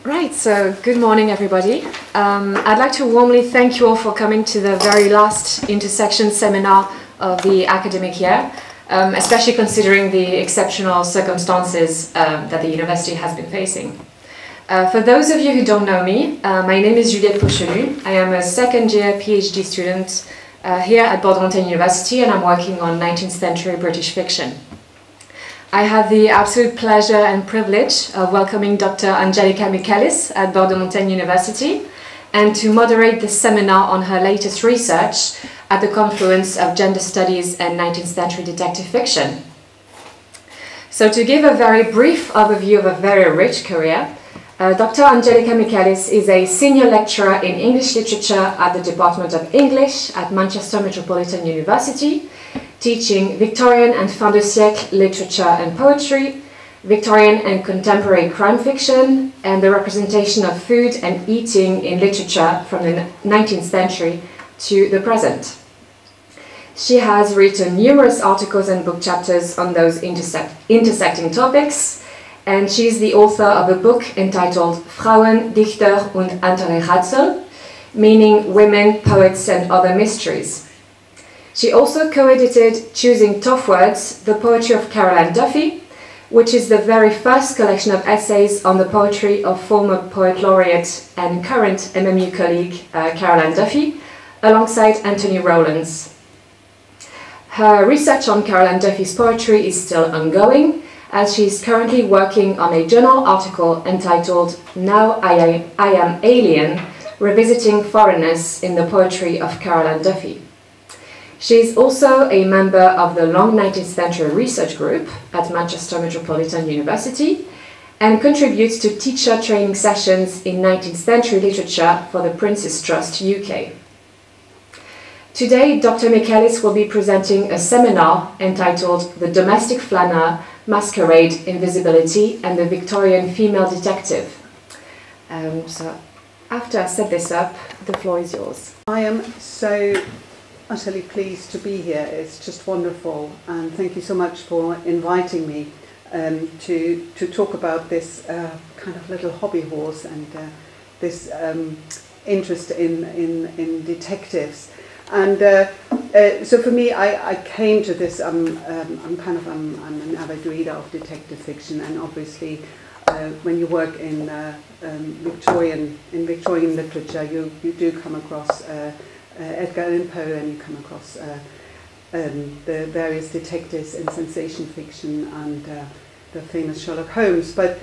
Right, so good morning everybody. I'd like to warmly thank you all for coming to the very last intersection seminar of the academic year, especially considering the exceptional circumstances that the university has been facing. For those of you who don't know me, my name is Juliette Pochelu. I am a second year PhD student here at Bordeaux Montaigne University, and I'm working on 19th century British fiction. I have the absolute pleasure and privilege of welcoming Dr. Angelica Michelis at Bordeaux Montaigne University and to moderate the seminar on her latest research at the confluence of gender studies and 19th century detective fiction. So to give a very brief overview of a very rich career, Dr. Angelica Michelis is a senior lecturer in English literature at the Department of English at Manchester Metropolitan University, teaching Victorian and fin de siècle literature and poetry, Victorian and contemporary crime fiction, and the representation of food and eating in literature from the 19th century to the present. She has written numerous articles and book chapters on those intersecting topics, and she is the author of a book entitled Frauen, Dichter und andere Rätsel, meaning Women, Poets and Other Mysteries. She also co-edited Choosing Tough Words, the poetry of Caroline Duffy, which is the very first collection of essays on the poetry of former poet laureate and current MMU colleague Caroline Duffy, alongside Anthony Rowlands. Her research on Caroline Duffy's poetry is still ongoing, as she is currently working on a journal article entitled Now I Am Alien, Revisiting Foreignness in the Poetry of Caroline Duffy. She is also a member of the Long 19th Century Research Group at Manchester Metropolitan University and contributes to teacher training sessions in 19th century literature for the Prince's Trust UK. Today, Dr. Michelis will be presenting a seminar entitled The Domestic Flâneur, Masquerade, Invisibility and the Victorian Female Detective. So after I set this up, the floor is yours. I am so utterly pleased to be here. It's just wonderful, and thank you so much for inviting me to talk about this kind of little hobby horse and this interest in detectives. And so for me, I came to this. I'm an avid reader of detective fiction, and obviously, when you work in Victorian literature, you do come across Edgar Allan Poe, and you come across the various detectives in sensation fiction and the famous Sherlock Holmes. But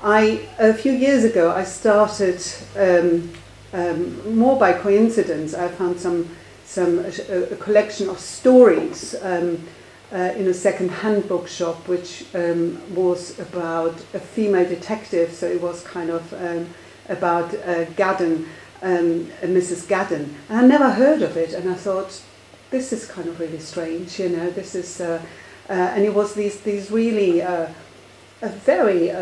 a few years ago, I started more by coincidence. I found a collection of stories in a second-hand bookshop, which was about a female detective. So it was kind of about Gaddon. Mrs. Gaddon, and I never heard of it, and I thought, this is kind of really strange, you know. This is, and it was these really a very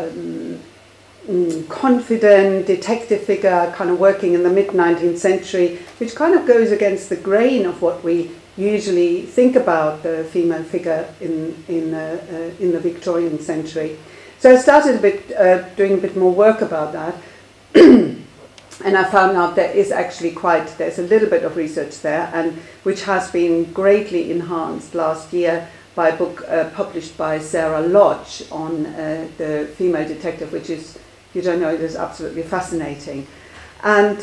confident detective figure, kind of working in the mid-19th century, which kind of goes against the grain of what we usually think about the female figure in the Victorian century. So I started doing a bit more work about that. And I found out there's a little bit of research there, and which has been greatly enhanced last year by a book published by Sarah Lodge on the female detective, which is, if you don't know, it is absolutely fascinating. And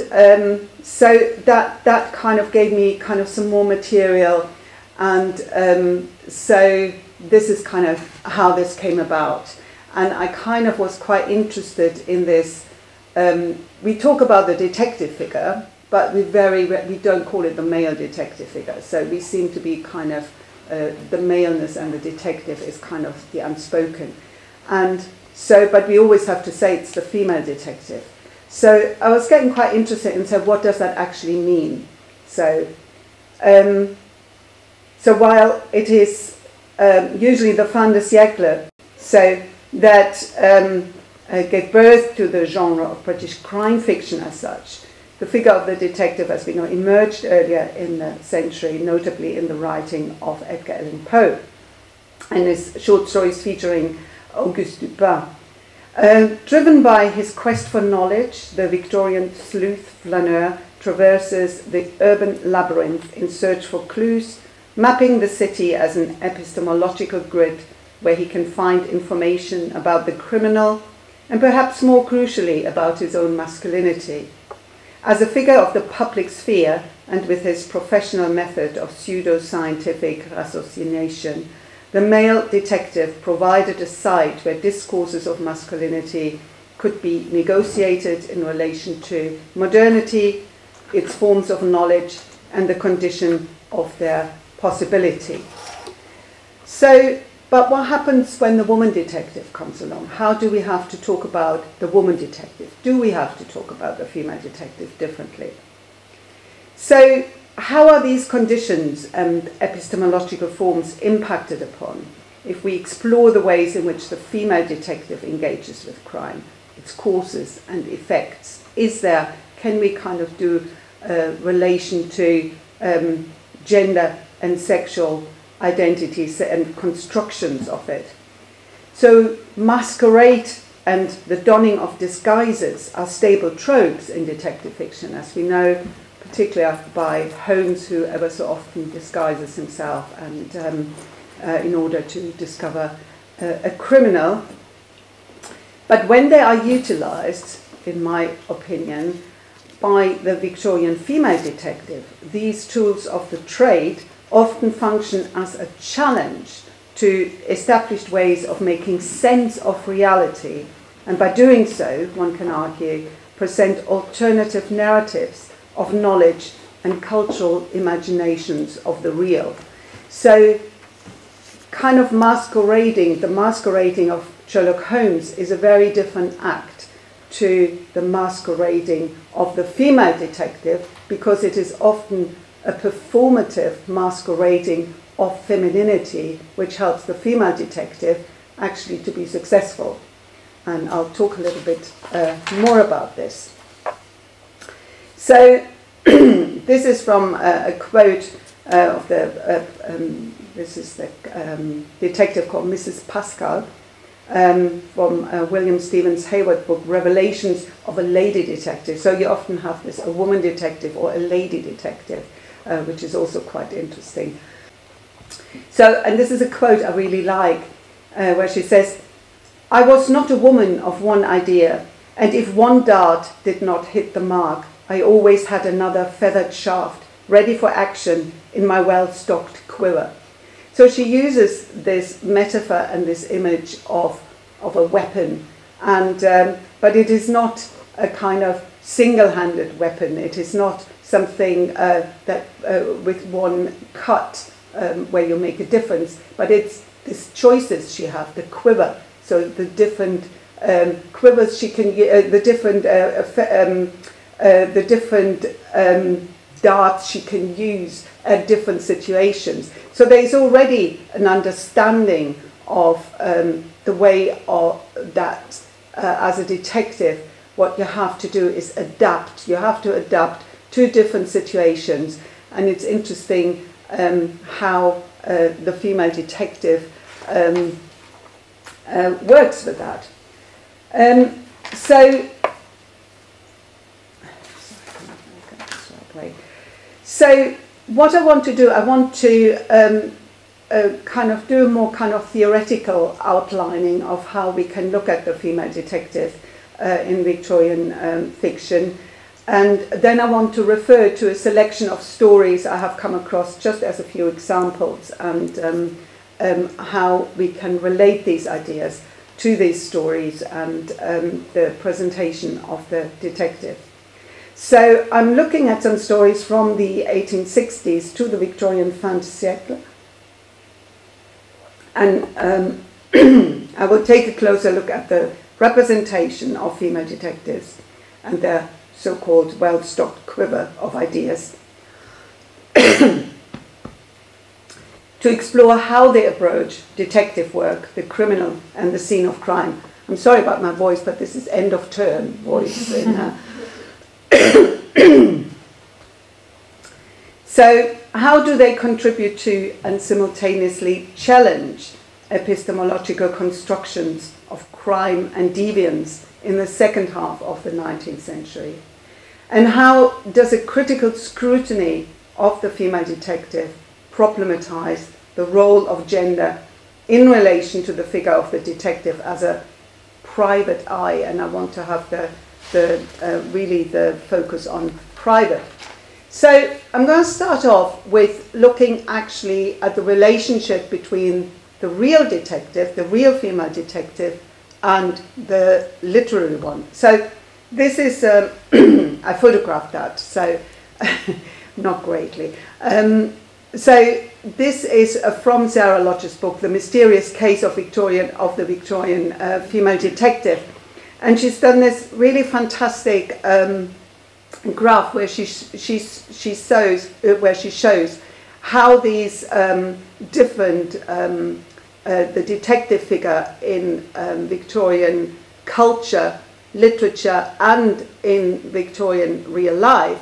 so that kind of gave me kind of some more material, and so this is kind of how this came about. And I kind of was quite interested in this. We talk about the detective figure, but we don't call it the male detective figure. So we seem to be kind of the maleness, and the detective is kind of the unspoken. And so, but we always have to say it's the female detective. So I was getting quite interested in, so what does that actually mean? So, so while it is usually the fin de siècle, so that gave birth to the genre of British crime fiction as such. The figure of the detective, as we know, emerged earlier in the century, notably in the writing of Edgar Allan Poe and his short stories featuring Auguste Dupin. Driven by his quest for knowledge, the Victorian sleuth Flâneur traverses the urban labyrinth in search for clues, mapping the city as an epistemological grid where he can find information about the criminal and perhaps more crucially about his own masculinity. As a figure of the public sphere and with his professional method of pseudo-scientific ratiocination, the male detective provided a site where discourses of masculinity could be negotiated in relation to modernity, its forms of knowledge, and the condition of their possibility. So, but what happens when the woman detective comes along? How do we have to talk about the woman detective? Do we have to talk about the female detective differently? So, how are these conditions and epistemological forms impacted upon if we explore the ways in which the female detective engages with crime, its causes and effects? Can we kind of do a relation to gender and sexual identities and constructions of it? So masquerade and the donning of disguises are stable tropes in detective fiction, as we know, particularly by Holmes, who ever so often disguises himself and in order to discover a criminal. But when they are utilized, in my opinion, by the Victorian female detective, these tools of the trade often function as a challenge to established ways of making sense of reality, and by doing so, one can argue, present alternative narratives of knowledge and cultural imaginations of the real. So, kind of the masquerading of Sherlock Holmes is a very different act to the masquerading of the female detective, because it is often a performative masquerading of femininity, which helps the female detective actually to be successful. And I'll talk a little bit more about this. So this is from a quote of this is the detective called Mrs. Pascal, from William Stevens Hayward's book, Revelations of a Lady Detective. So you often have this, a woman detective or a lady detective, which is also quite interesting. So, and this is a quote I really like, where she says, "I was not a woman of one idea, and if one dart did not hit the mark, I always had another feathered shaft ready for action in my well-stocked quiver." So she uses this metaphor and this image of a weapon, and but it is not a kind of single-handed weapon. It is not something that with one cut where you make a difference, but it's these choices she has, the quiver. So the different quivers she can, the different darts she can use at different situations. So there is already an understanding of the way of that as a detective, what you have to do is adapt. You have to adapt to different situations, and it's interesting how the female detective works with that. So what I want to do, I want to kind of do a more kind of theoretical outlining of how we can look at the female detective in Victorian fiction. And then I want to refer to a selection of stories I have come across just as a few examples, and how we can relate these ideas to these stories and the presentation of the detective. So I'm looking at some stories from the 1860s to the Victorian fin de siècle, and I will take a closer look at the representation of female detectives and their so-called well-stocked quiver of ideas, to explore how they approach detective work, the criminal and the scene of crime. I'm sorry about my voice, but this is end of term voice. So how do they contribute to and simultaneously challenge epistemological constructions of crime and deviance in the second half of the 19th century? And how does a critical scrutiny of the female detective problematize the role of gender in relation to the figure of the detective as a private eye? And I want to have really the focus on private. So I'm going to start off with looking actually at the relationship between the real detective, the real female detective, and the literary one. So this is, I photographed that, so not greatly. So this is from Sarah Lodge's book, The Mysterious Case of the Victorian Female Detective. And she's done this really fantastic graph where she shows how these different the detective figure in Victorian culture, literature, and in Victorian real life,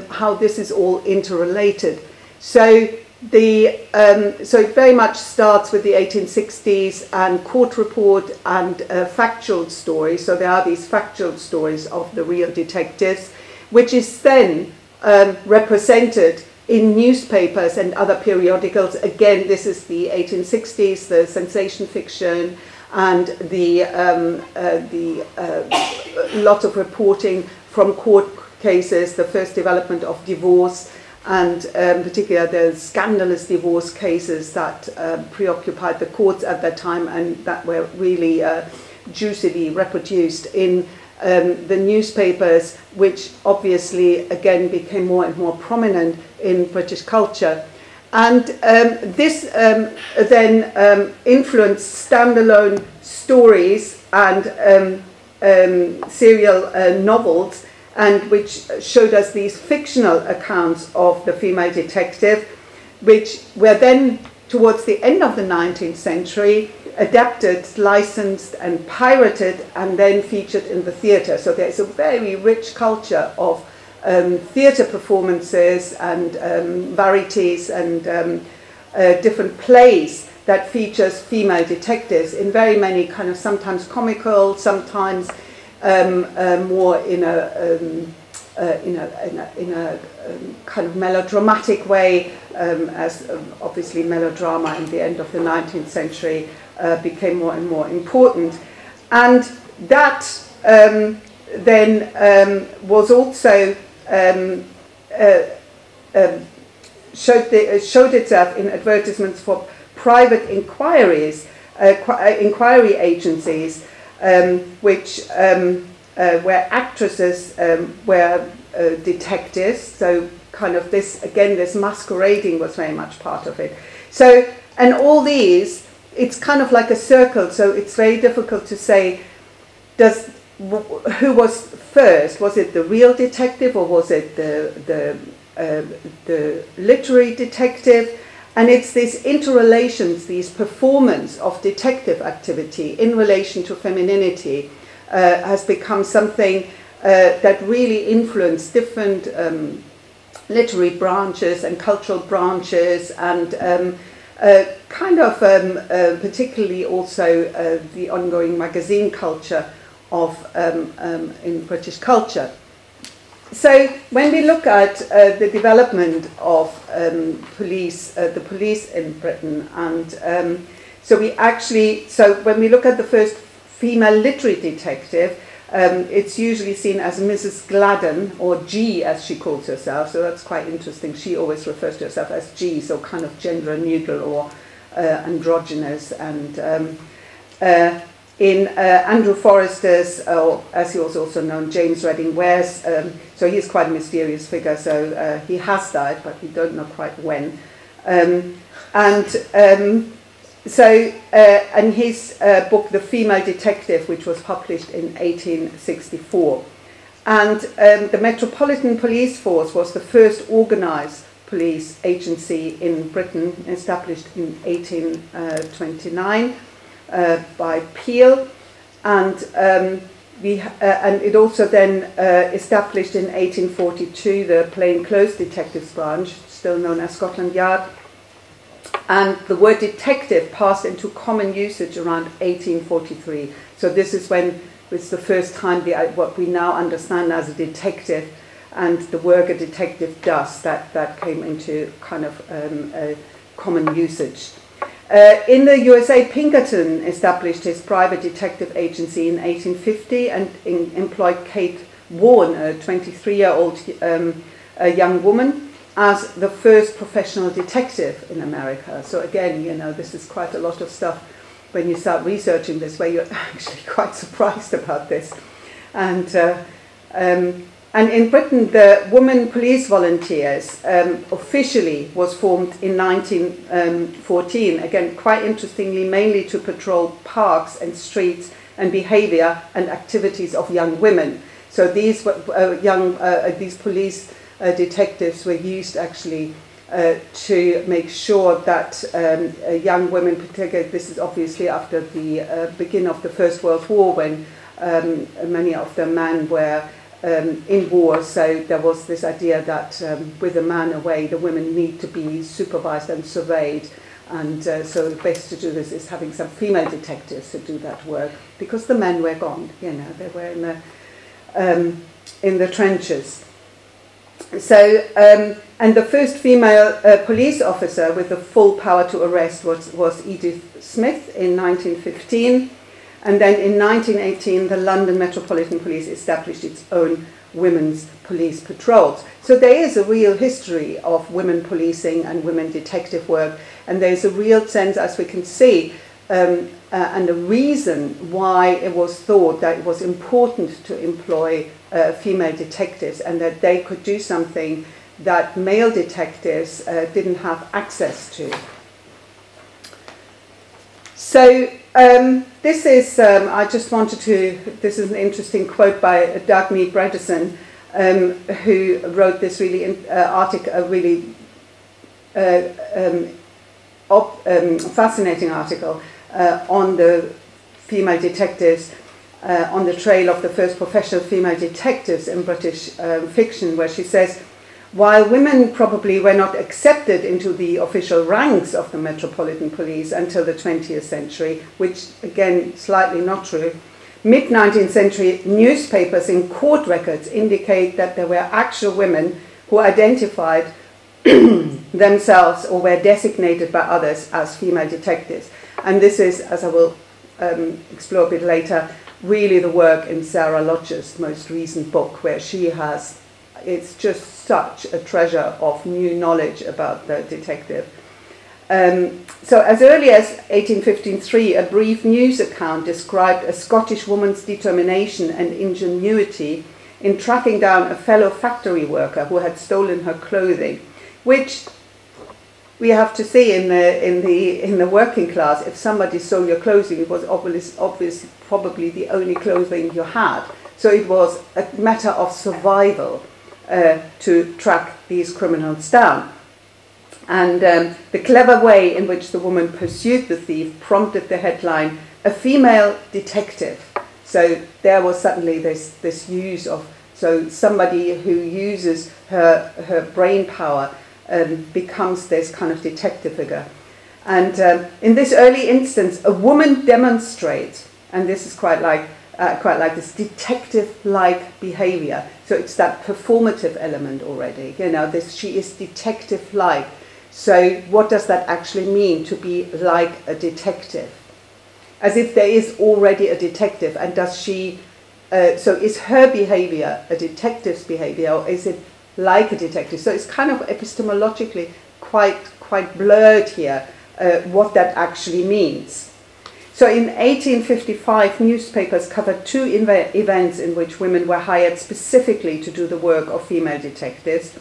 how this is all interrelated. So so it very much starts with the 1860s and court report and factual stories. So there are these factual stories of the real detectives, which is then represented in newspapers and other periodicals. Again, this is the 1860s, the sensation fiction, and the lot of reporting from court cases, the first development of divorce, and particularly the scandalous divorce cases that preoccupied the courts at that time and that were really juicily reproduced in the newspapers, which obviously again became more and more prominent in British culture. And this then influenced standalone stories and serial novels, and which showed us these fictional accounts of the female detective, which were then, towards the end of the 19th century, adapted, licensed and pirated, and then featured in the theatre. So there's a very rich culture of theatre performances and varieties and different plays that features female detectives in very many kind of sometimes comical, sometimes more in a kind of melodramatic way, as obviously melodrama in the end of the 19th century became more and more important. And that then was also showed itself in advertisements for private inquiries, inquiry agencies, which where actresses were detectives. So kind of this, again, this masquerading was very much part of it. So, and all these, it's kind of like a circle, so it's very difficult to say, who was first? Was it the real detective, or was it the literary detective? And it's these interrelations, these performance of detective activity in relation to femininity has become something that really influenced different literary branches and cultural branches, and particularly also the ongoing magazine culture of in British culture. So when we look at the development of the police in Britain, and so when we look at the first female literary detective, it's usually seen as Mrs. Gladden, or G as she calls herself, so that's quite interesting. She always refers to herself as G, so kind of gender neutral or androgynous. And in Andrew Forrester's, or as he was also known, James Reading Ware's, so he's quite a mysterious figure, so he has died, but we don't know quite when. And his book, The Female Detective, which was published in 1864. And the Metropolitan Police Force was the first organised police agency in Britain, established in 1829 by Peel. And it also then established in 1842 the Plainclothes Detectives Branch, still known as Scotland Yard. And the word detective passed into common usage around 1843. So this is when it's the first time what we now understand as a detective and the work a detective does, that came into kind of common usage. In the USA, Pinkerton established his private detective agency in 1850 and employed Kate Vaughan, a 23-year-old young woman, as the first professional detective in America. So again, you know, this is quite a lot of stuff when you start researching this, where you're actually quite surprised about this. And in Britain, the Women Police Volunteers officially was formed in 1914, again, quite interestingly, mainly to patrol parks and streets and behaviour and activities of young women. So these these police detectives were used actually to make sure that young women, particularly, this is obviously after the beginning of the First World War, when many of the men were in war, so there was this idea that with a man away, the women need to be supervised and surveyed, and so the best to do this is having some female detectives to do that work, because the men were gone, you know, they were in the trenches. So, and the first female police officer with the full power to arrest was Edith Smith in 1915. And then in 1918, the London Metropolitan Police established its own women's police patrols. So there is a real history of women policing and women detective work, and there's a real sense, as we can see, and a reason why it was thought that it was important to employ female detectives, and that they could do something that male detectives didn't have access to. So this is, I just wanted to, this is an interesting quote by Dagny Bredesen, who wrote this really fascinating article on the female detectives, on the trail of the first professional female detectives in British fiction, where she says, while women probably were not accepted into the official ranks of the Metropolitan Police until the 20th century, which again, slightly not true, mid-19th century newspapers in court records indicate that there were actual women who identified themselves or were designated by others as female detectives. And this is, as I will explore a bit later, really the work in Sarah Lodge's most recent book, where she has, it's just such a treasure of new knowledge about the detective. So as early as 1853, a brief news account described a Scottish woman's determination and ingenuity in tracking down a fellow factory worker who had stolen her clothing, which we have to see in the working class. If somebody stole your clothing, it was obvious probably the only clothing you had. So it was a matter of survival to track these criminals down. And the clever way in which the woman pursued the thief prompted the headline, "A Female Detective." So there was suddenly this use of, so somebody who uses her brain power becomes this kind of detective figure. And in this early instance, a woman demonstrates, and this is quite like this detective-like behavior. So it's that performative element already. You know, she is detective-like. So what does that actually mean, to be like a detective? As if there is already a detective, and does she? So is her behavior a detective's behavior, or is it like a detective? So it's kind of epistemologically quite blurred here what that actually means. So in 1855, newspapers covered two events in which women were hired specifically to do the work of female detectives,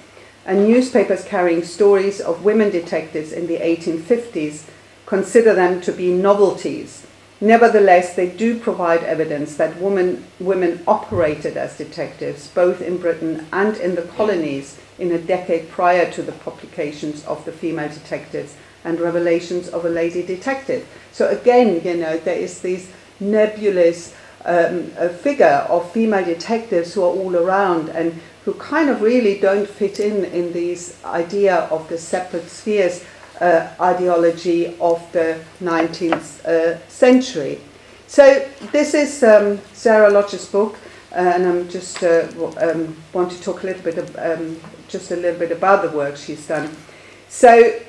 and newspapers carrying stories of women detectives in the 1850s consider them to be novelties. Nevertheless, they do provide evidence that women operated as detectives both in Britain and in the colonies in a decade prior to the publications of the Female Detectives and Revelations of a Lady Detective. So again, you know, there is this nebulous figure of female detectives who are all around and who kind of really don't fit in these idea of the separate spheres ideology of the 19th century. So this is Sarah Lodge's book, and I'm just want to talk a little bit about the work she's done. So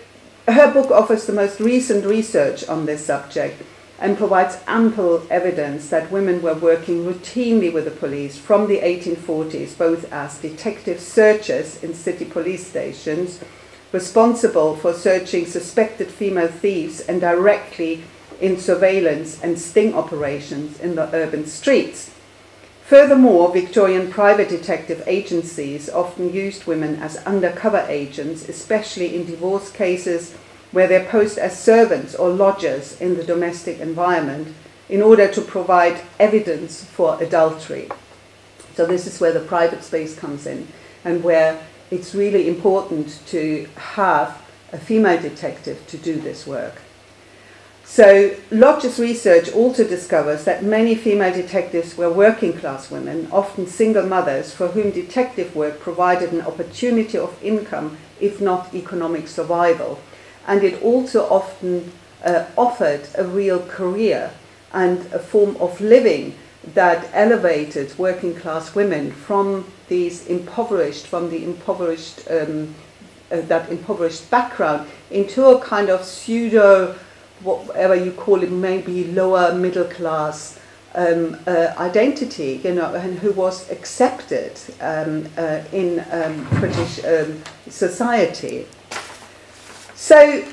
her book offers the most recent research on this subject and provides ample evidence that women were working routinely with the police from the 1840s, both as detective searchers in city police stations, responsible for searching suspected female thieves, and directly in surveillance and sting operations in the urban streets. Furthermore, Victorian private detective agencies often used women as undercover agents, especially in divorce cases where they posed as servants or lodgers in the domestic environment in order to provide evidence for adultery. So this is where the private space comes in, and where it's really important to have a female detective to do this work. So Lodge's research also discovers that many female detectives were working class women, often single mothers, for whom detective work provided an opportunity of income, if not economic survival. And it also often offered a real career and a form of living that elevated working class women from that impoverished background into a kind of pseudo, whatever you call it, maybe lower middle class identity, you know, and who was accepted in British society. So,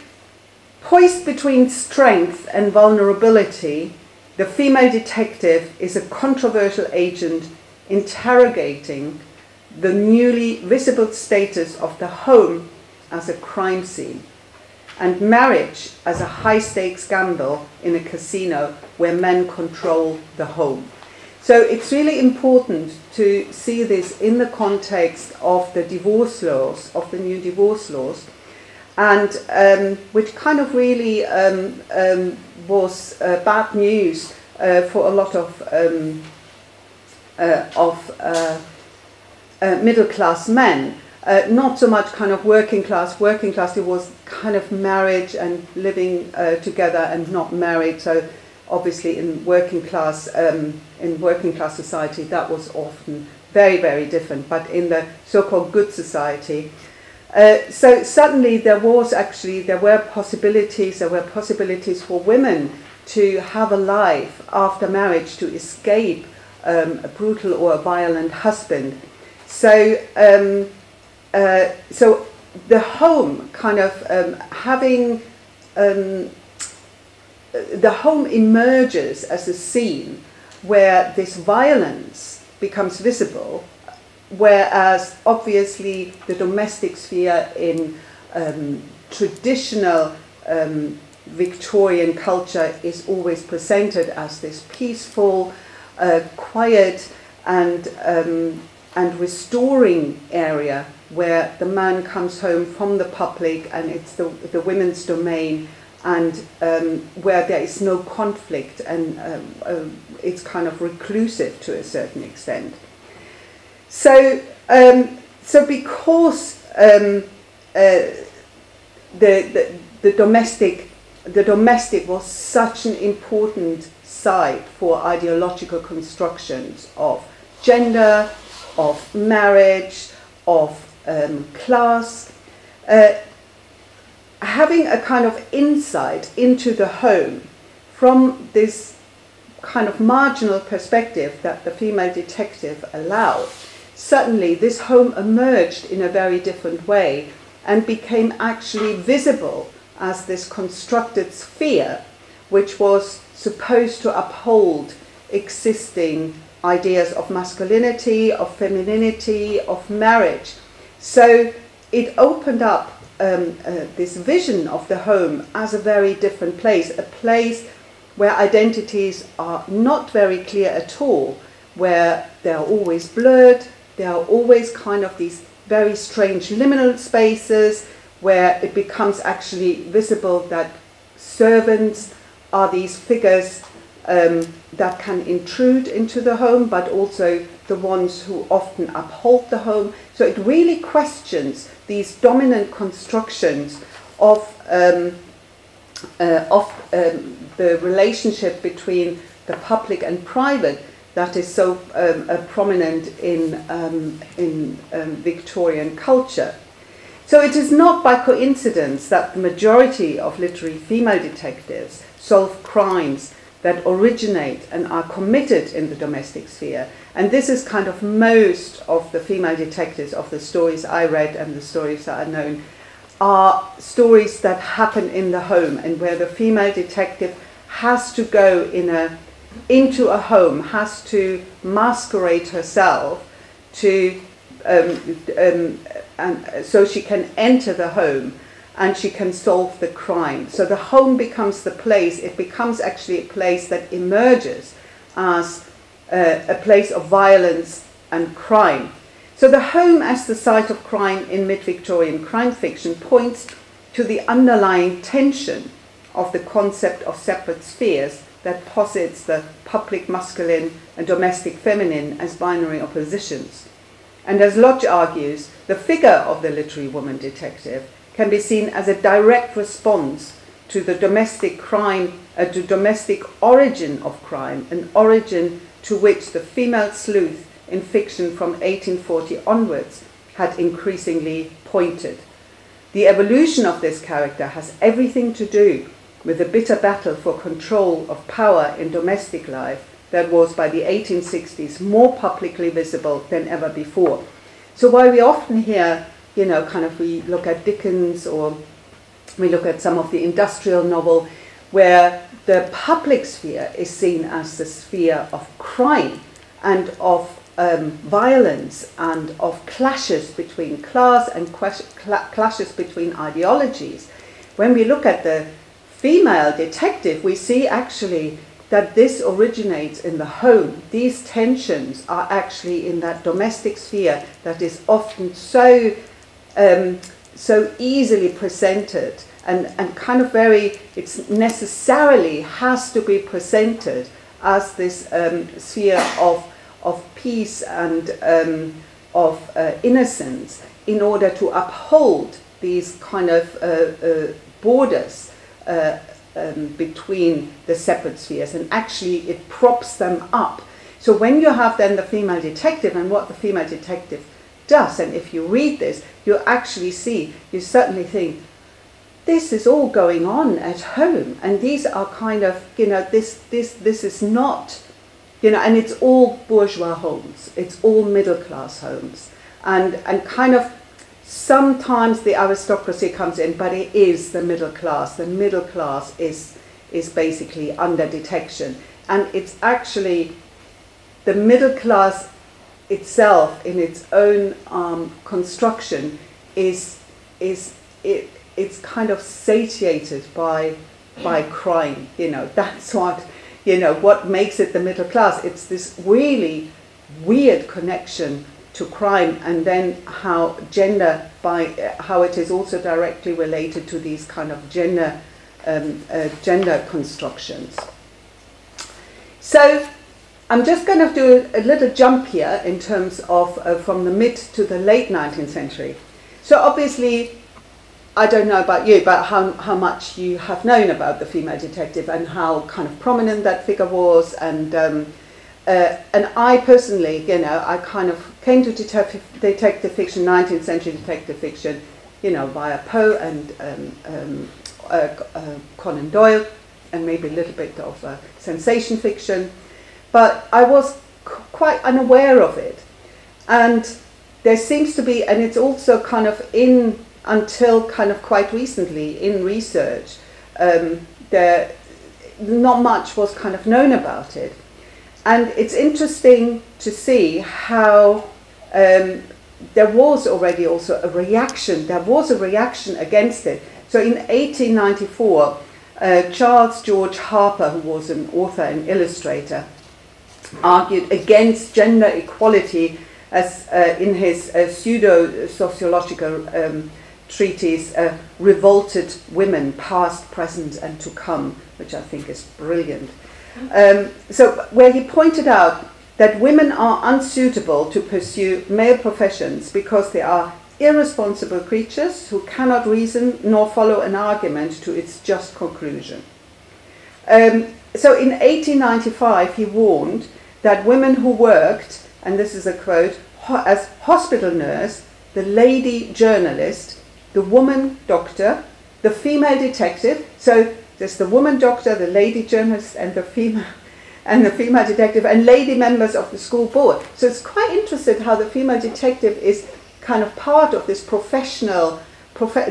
poised between strength and vulnerability, the female detective is a controversial agent interrogating the newly visible status of the home as a crime scene, and marriage as a high-stakes gamble in a casino where men control the home. So it's really important to see this in the context of the divorce laws, of the new divorce laws, and which kind of really was bad news for a lot of middle-class men. Not so much kind of working class. Working class, it was kind of marriage and living together and not married. So obviously in working class society, that was often very, very different. But in the so-called good society, so suddenly there were possibilities for women to have a life after marriage, to escape a brutal or a violent husband. So so the home kind of the home emerges as a scene where this violence becomes visible, whereas obviously the domestic sphere in traditional Victorian culture is always presented as this peaceful, quiet and restoring area where the man comes home from the public and it's the women's domain, and where there is no conflict, and it's kind of reclusive to a certain extent. So, so because the domestic was such an important site for ideological constructions of gender, of marriage, of class, having a kind of insight into the home from this kind of marginal perspective that the female detective allowed, suddenly this home emerged in a very different way and became actually visible as this constructed sphere which was supposed to uphold existing ideas of masculinity, of femininity, of marriage. So it opened up this vision of the home as a very different place, a place where identities are not very clear at all, where they are always blurred, there are always kind of these very strange liminal spaces where it becomes actually visible that servants are these figures that can intrude into the home, but also the ones who often uphold the home. So it really questions these dominant constructions of the relationship between the public and private that is so prominent in Victorian culture. So it is not by coincidence that the majority of literary female detectives solve crimes that originate and are committed in the domestic sphere. And this is kind of most of the female detectives, of the stories I read and the stories that are known, are stories that happen in the home, and where the female detective has to go into a home, has to masquerade herself to and so she can enter the home and she can solve the crime. So the home becomes the place, it becomes actually a place that emerges as a place of violence and crime. So the home as the site of crime in mid-Victorian crime fiction points to the underlying tension of the concept of separate spheres that posits the public masculine and domestic feminine as binary oppositions. And as Lodge argues, the figure of the literary woman detective can be seen as a direct response to the domestic crime, to domestic origin of crime, an origin to which the female sleuth in fiction from 1840 onwards had increasingly pointed. The evolution of this character has everything to do with the bitter battle for control of power in domestic life that was by the 1860s more publicly visible than ever before. So while we often hear, you know, kind of we look at Dickens or we look at some of the industrial novel where the public sphere is seen as the sphere of crime and of violence and of clashes between class and clashes between ideologies. When we look at the female detective, we see actually that this originates in the home. These tensions are actually in that domestic sphere that is often so easily presented and kind of it's necessarily has to be presented as this sphere of peace and of innocence in order to uphold these kind of borders between the separate spheres, and actually it props them up. So when you have then the female detective and what the female detective does, and if you read this, you actually see, you certainly think, this is all going on at home, and these are kind of, you know, this is not, you know, and it's all bourgeois homes, it's all middle class homes, and kind of sometimes the aristocracy comes in, but it is the middle class. The middle class is basically under detection, and it's actually the middle class itself in its own construction it's kind of satiated by crime. You know, that's what, you know, what makes it the middle class. It's this really weird connection to crime, and then how gender, how it is also directly related to these kind of gender constructions. So I'm just going to do a little jump here in terms of from the mid to the late 19th century. So obviously, I don't know about you, but how much you have known about the female detective and how kind of prominent that figure was, and I personally, you know, I kind of came to detective fiction, 19th century detective fiction, you know, via Poe and Conan Doyle, and maybe a little bit of sensation fiction, but I was quite unaware of it. And there seems to be, and it's also kind of until kind of quite recently in research, there not much was kind of known about it. And it's interesting to see how there was already also a reaction. There was a reaction against it. So in 1894, Charles George Harper, who was an author and illustrator, argued against gender equality as in his pseudo-sociological treatise, Revolted Women, Past, Present and to Come, which I think is brilliant. So where he pointed out that women are unsuitable to pursue male professions because they are irresponsible creatures who cannot reason nor follow an argument to its just conclusion. So in 1895 he warned that women who worked, and this is a quote, as hospital nurse, the lady journalist, the woman doctor, the female detective, so there's the woman doctor, the lady journalist, and the female detective, and lady members of the school board. So it's quite interesting how the female detective is kind of part of this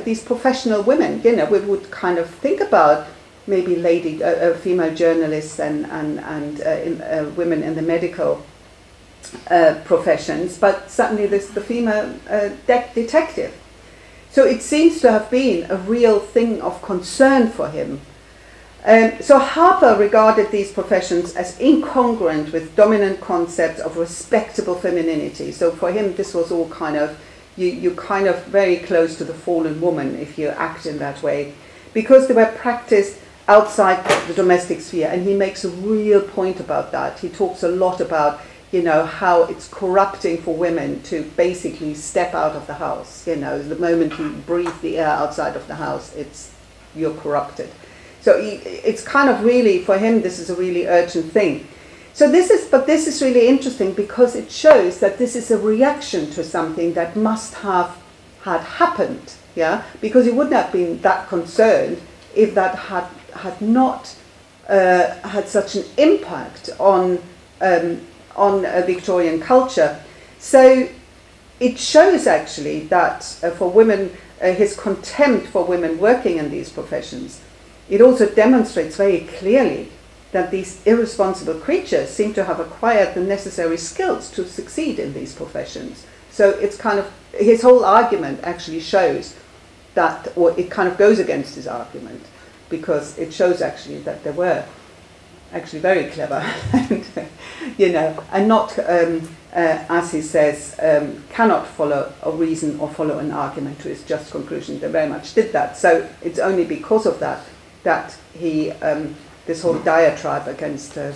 these professional women. You know, we would kind of think about maybe female journalists and women in the medical professions, but certainly the female detective. So it seems to have been a real thing of concern for him. So Harper regarded these professions as incongruent with dominant concepts of respectable femininity. So for him, this was all kind of, you're kind of very close to the fallen woman if you act in that way, because they were practiced outside the domestic sphere. And he makes a real point about that. He talks a lot about, you know, how it's corrupting for women to basically step out of the house. You know, the moment you breathe the air outside of the house, you're corrupted. So it's kind of really, for him, this is a really urgent thing. So this is really interesting because it shows that this is a reaction to something that must have had happened, yeah? Because he wouldn't have been that concerned if that had not had such an impact on Victorian culture. So it shows actually that for women, his contempt for women working in these professions. It also demonstrates very clearly that these irresponsible creatures seem to have acquired the necessary skills to succeed in these professions. So it's kind of, his whole argument actually shows that, or it kind of goes against his argument, because it shows actually that they were actually very clever, and, you know, and not, as he says, cannot follow a reason or follow an argument to its just conclusion. They very much did that. So it's only because of that he, this whole diatribe against the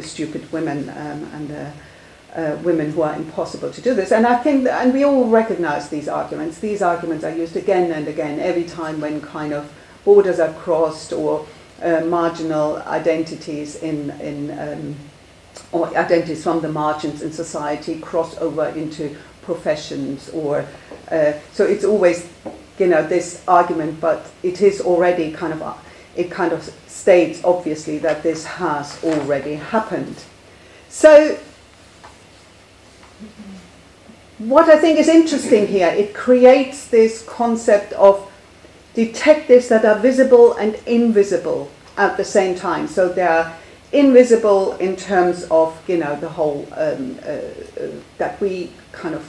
stupid women and the women who are impossible to do this. And I think, and we all recognize these arguments. These arguments are used again and again every time when kind of borders are crossed or marginal identities or identities from the margins in society cross over into professions, or so it's always, you know, this argument, but it is already kind of, it kind of states obviously that this has already happened. So what I think is interesting here, it creates this concept of detectives that are visible and invisible at the same time. So they are invisible in terms of, you know, the whole that we kind of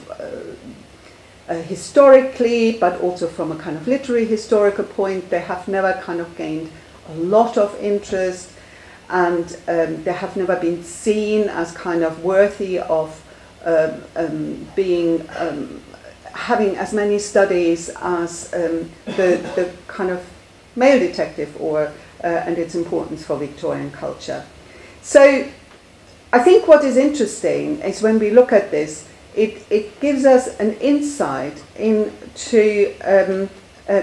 historically, but also from a kind of literary historical point, they have never kind of gained a lot of interest, and they have never been seen as kind of worthy of being having as many studies as the kind of male detective, or and its importance for Victorian culture. So I think what is interesting is when we look at this, it gives us an insight into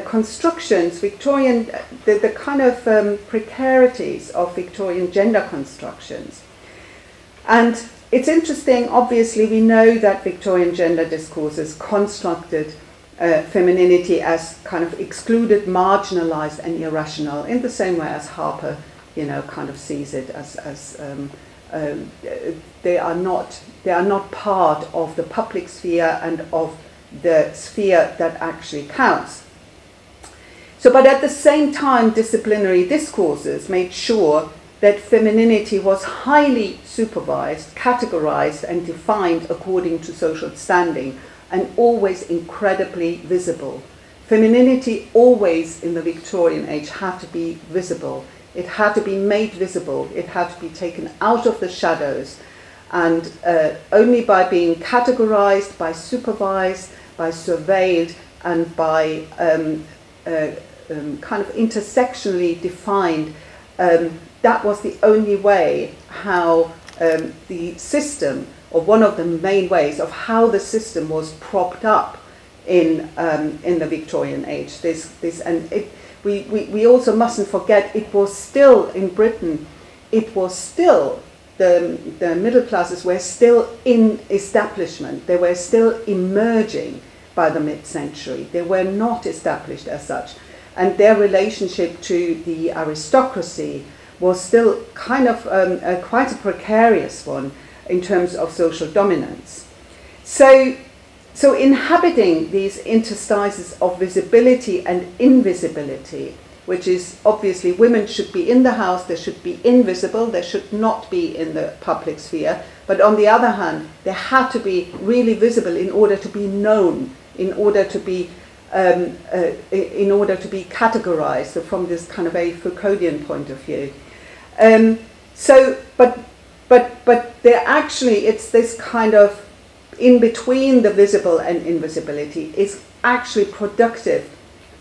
constructions, Victorian, the kind of precarities of Victorian gender constructions. And it's interesting, obviously, we know that Victorian gender discourses constructed femininity as kind of excluded, marginalized and irrational, in the same way as Harper, you know, kind of sees it as they are not part of the public sphere and of the sphere that actually counts. So, but at the same time, disciplinary discourses made sure that femininity was highly supervised, categorized and defined according to social standing, and always incredibly visible. Femininity always in the Victorian age had to be visible. It had to be made visible. It had to be taken out of the shadows. And only by being categorized, by supervised, by surveilled, and by kind of intersectionally defined, that was the only way how the system, or one of the main ways of how the system was propped up in the Victorian age. We also mustn't forget, it was still in Britain, it was still the middle classes were still in establishment. They were still emerging by the mid-century. They were not established as such, and their relationship to the aristocracy was still kind of quite a precarious one in terms of social dominance. So inhabiting these interstices of visibility and invisibility, which is obviously women should be in the house, they should be invisible, they should not be in the public sphere, but on the other hand, they had to be really visible in order to be known, in order to be categorized, so from this kind of a Foucauldian point of view. But they're actually, it's this kind of in between the visible and invisibility is actually productive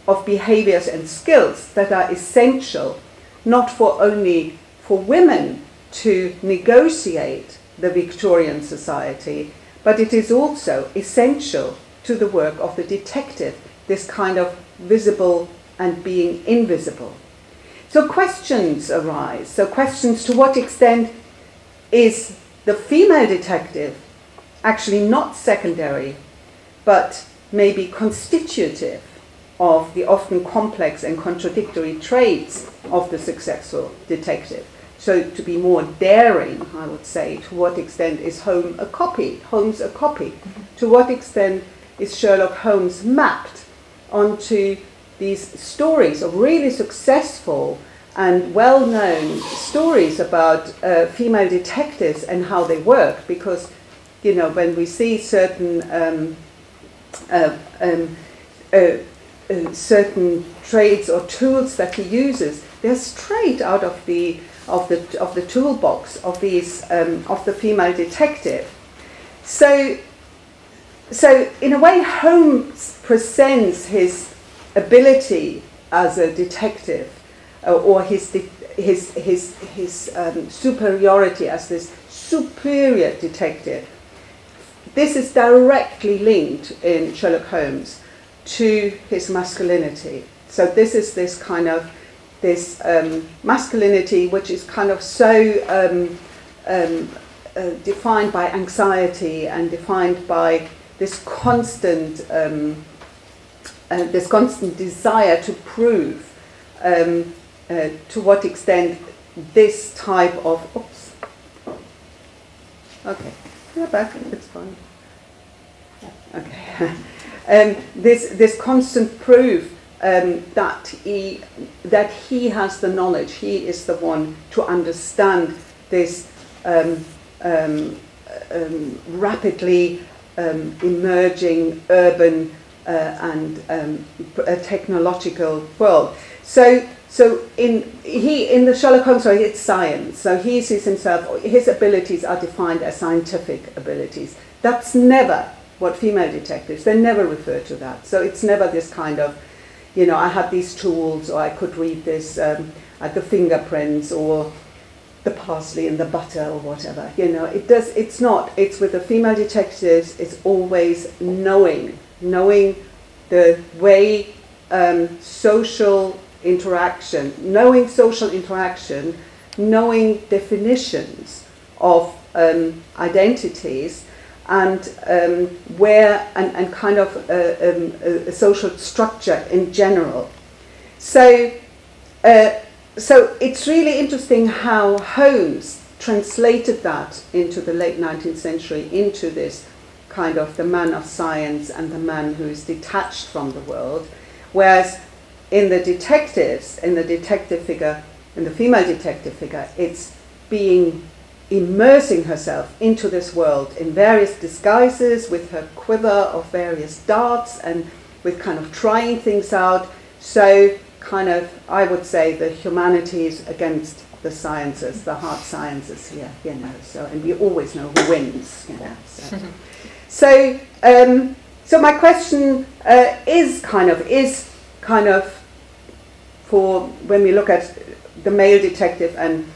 of behaviors and skills that are essential, not for only for women to negotiate the Victorian society, but it is also essential to the work of the detective, this kind of visible and being invisible. So questions arise. So questions: to what extent is the female detective actually not secondary, but maybe constitutive of the often complex and contradictory traits of the successful detective? So to be more daring, I would say, to what extent is Holmes a copy? To what extent is Sherlock Holmes mapped onto these stories of really successful and well-known stories about female detectives and how they work? Because, you know, when we see certain certain traits or tools that he uses, they're straight out of the toolbox of these of the female detective. So in a way, Holmes presents his ability as a detective, or his superiority as this superior detective. This is directly linked in Sherlock Holmes to his masculinity. So this is this kind of masculinity which is kind of so defined by anxiety and defined by this constant desire to prove to what extent this type of we're back, it's fine. Okay. This constant proof that he has the knowledge, he is the one to understand this rapidly emerging urban and technological world. So in the Sherlock Holmes story, it's science. So he sees himself, his abilities are defined as scientific abilities. That's never what female detectives, they never refer to that. So it's never this kind of, you know, I have these tools, or I could read this at the fingerprints, or the parsley in the butter, or whatever. You know, it's not. It's with the female detectives, it's always knowing the way social interaction, knowing definitions of identities, and where and kind of a social structure in general. So it's really interesting how Holmes translated that into the late 19th century, into this kind of the man of science and the man who is detached from the world, whereas in the detectives, in the detective figure, in the female detective figure, it's immersing herself into this world in various disguises, with her quiver of various darts, and with kind of trying things out. So kind of, I would say, the humanities against the sciences, the hard sciences here, you know. So, and we always know who wins, you know. So my question is kind of for when we look at the male detective and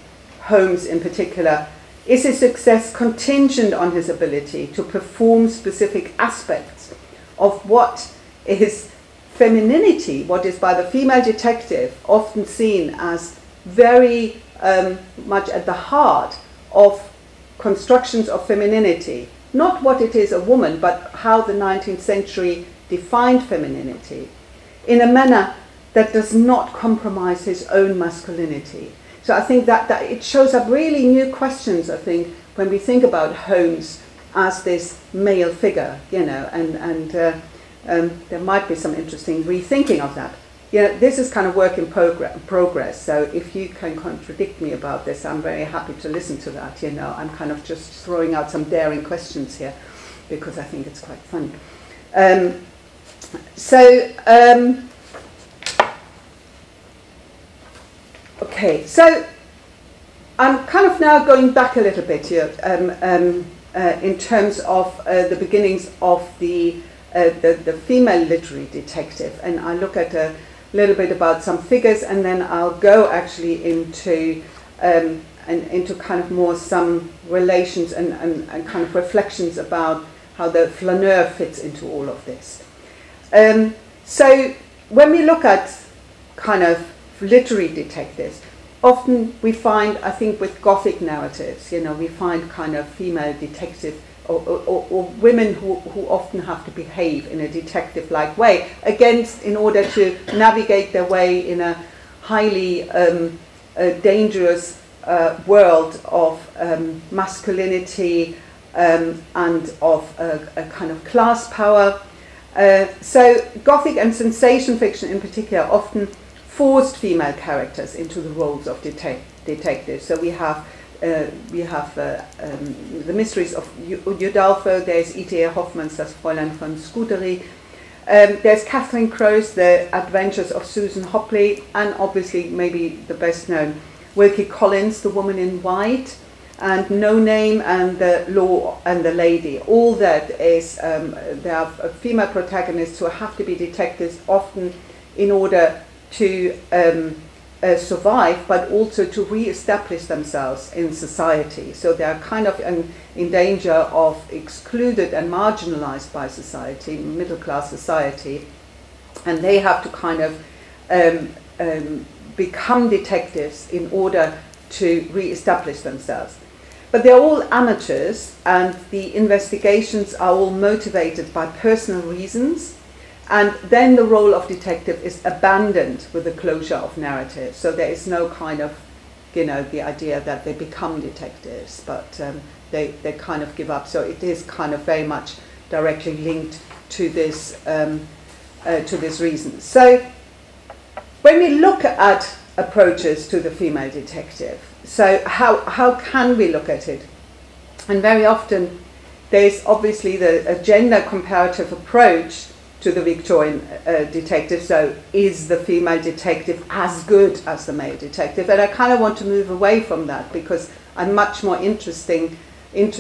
Holmes in particular, is his success contingent on his ability to perform specific aspects of what is femininity, what is by the female detective often seen as very much at the heart of constructions of femininity. Not what it is a woman, but how the 19th century defined femininity in a manner that does not compromise his own masculinity. So I think that it shows up really new questions, I think, when we think about Holmes as this male figure, you know, and there might be some interesting rethinking of that. You know, this is kind of work in progress, so if you can contradict me about this, I'm very happy to listen to that, you know. I'm kind of just throwing out some daring questions here, because I think it's quite fun. Okay, so I'm kind of now going back a little bit here in terms of the beginnings of the female literary detective, and I look at a little bit about some figures, and then I'll go actually into into kind of more some relations and kind of reflections about how the Flâneur fits into all of this. So when we look at kind of literary detectives, often we find, I think with Gothic narratives, you know, we find kind of female detective or women who often have to behave in a detective-like way in order to navigate their way in a highly dangerous world of masculinity and of a kind of class power. So Gothic and sensation fiction in particular often forced female characters into the roles of detectives. So we have the mysteries of Udolpho, there's E.T.A. Hoffmann's Das Fräulein von Scuderi, there's Catherine Crowe's The Adventures of Susan Hopley, and obviously maybe the best known, Wilkie Collins' The Woman in White, and No Name and The Law and the Lady. All that is, there are female protagonists who have to be detectives often in order to survive, but also to re-establish themselves in society. So they are kind of in danger of excluded and marginalized by society, middle-class society, and they have to kind of become detectives in order to re-establish themselves. But they're all amateurs, and the investigations are all motivated by personal reasons. And then the role of detective is abandoned with the closure of narrative. So there is no kind of, you know, the idea that they become detectives, but they kind of give up. So it is kind of very much directly linked to this reason. So when we look at approaches to the female detective, so how can we look at it? And very often there's obviously a gender comparative approach to the Victorian detective. So is the female detective as good as the male detective? And I kind of want to move away from that, because I'm much more interested in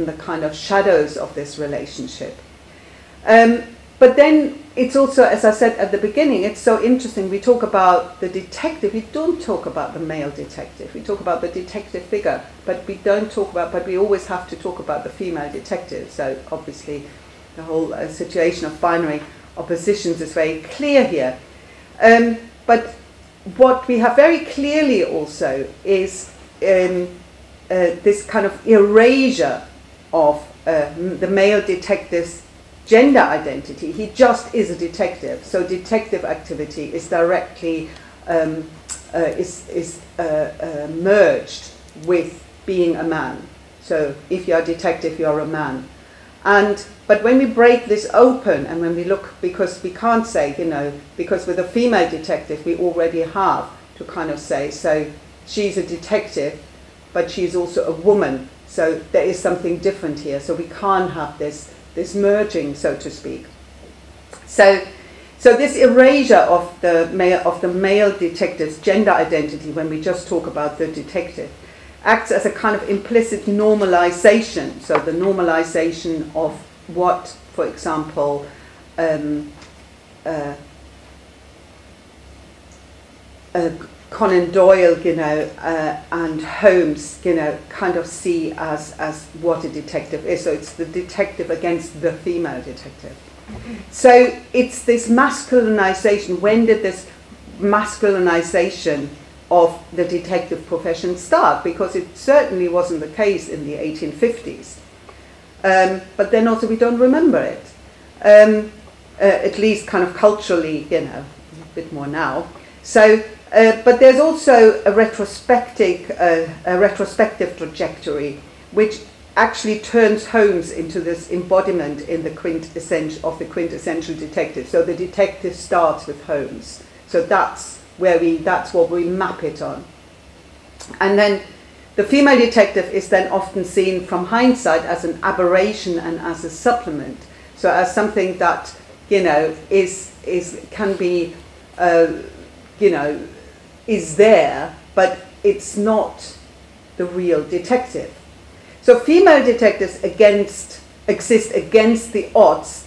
the kind of shadows of this relationship. But then it's also, as I said at the beginning, it's so interesting. We talk about the detective, we don't talk about the male detective. We talk about the detective figure, but we don't talk about, but we always have to talk about the female detective. So obviously the whole situation of binary oppositions is very clear here. But what we have very clearly also is this kind of erasure of the male detective's gender identity. He just is a detective. So detective activity is directly merged with being a man. So if you are a detective, you are a man. But when we break this open, and when we look, because we can't say, you know, because with a female detective we already have to kind of say, so she's a detective, but she's also a woman. So there is something different here. So we can't have this merging, so to speak. So this erasure of the male detective's gender identity, when we just talk about the detective, acts as a kind of implicit normalization. So the normalization of what, for example, Conan Doyle, you know, and Holmes, you know, kind of see as what a detective is. So it's the detective against the female detective. So it's this masculinization. When did this masculinization of the detective profession start? Because it certainly wasn't the case in the 1850s. But then also we don't remember it. At least kind of culturally, you know, a bit more now. So, but there's also a retrospective trajectory, which actually turns Holmes into this embodiment in the quintessential detective. So the detective starts with Holmes. So that's what we map it on. And then the female detective is then often seen from hindsight as an aberration and as a supplement. So as something that, you know, can be, you know, is there, but it's not the real detective. So female detectives exist against the odds.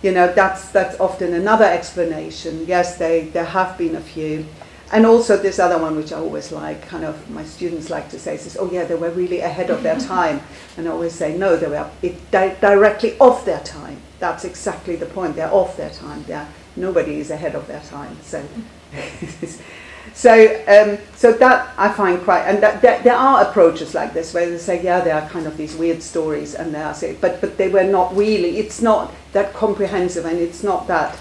You know, that's often another explanation. Yes, there have been a few. And also this other one, which I always like, kind of my students like to say, says, oh yeah, they were really ahead of their time. And I always say, no, they were directly off their time. That's exactly the point. They're off their time. Nobody is ahead of their time. So, so that I find quite, and there are approaches like this where they say, yeah, there are kind of these weird stories, and they are saying, but they were not really. It's not that comprehensive, and it's not that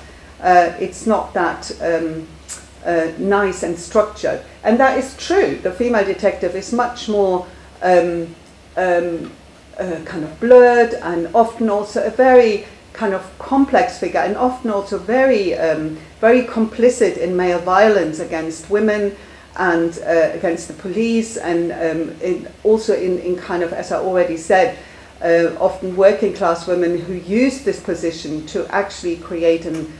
nice and structured. And that is true. The female detective is much more kind of blurred, and often also a very kind of complex figure, and often also very very complicit in male violence against women and against the police, and also in kind of, as I already said, often working class women who use this position to actually create an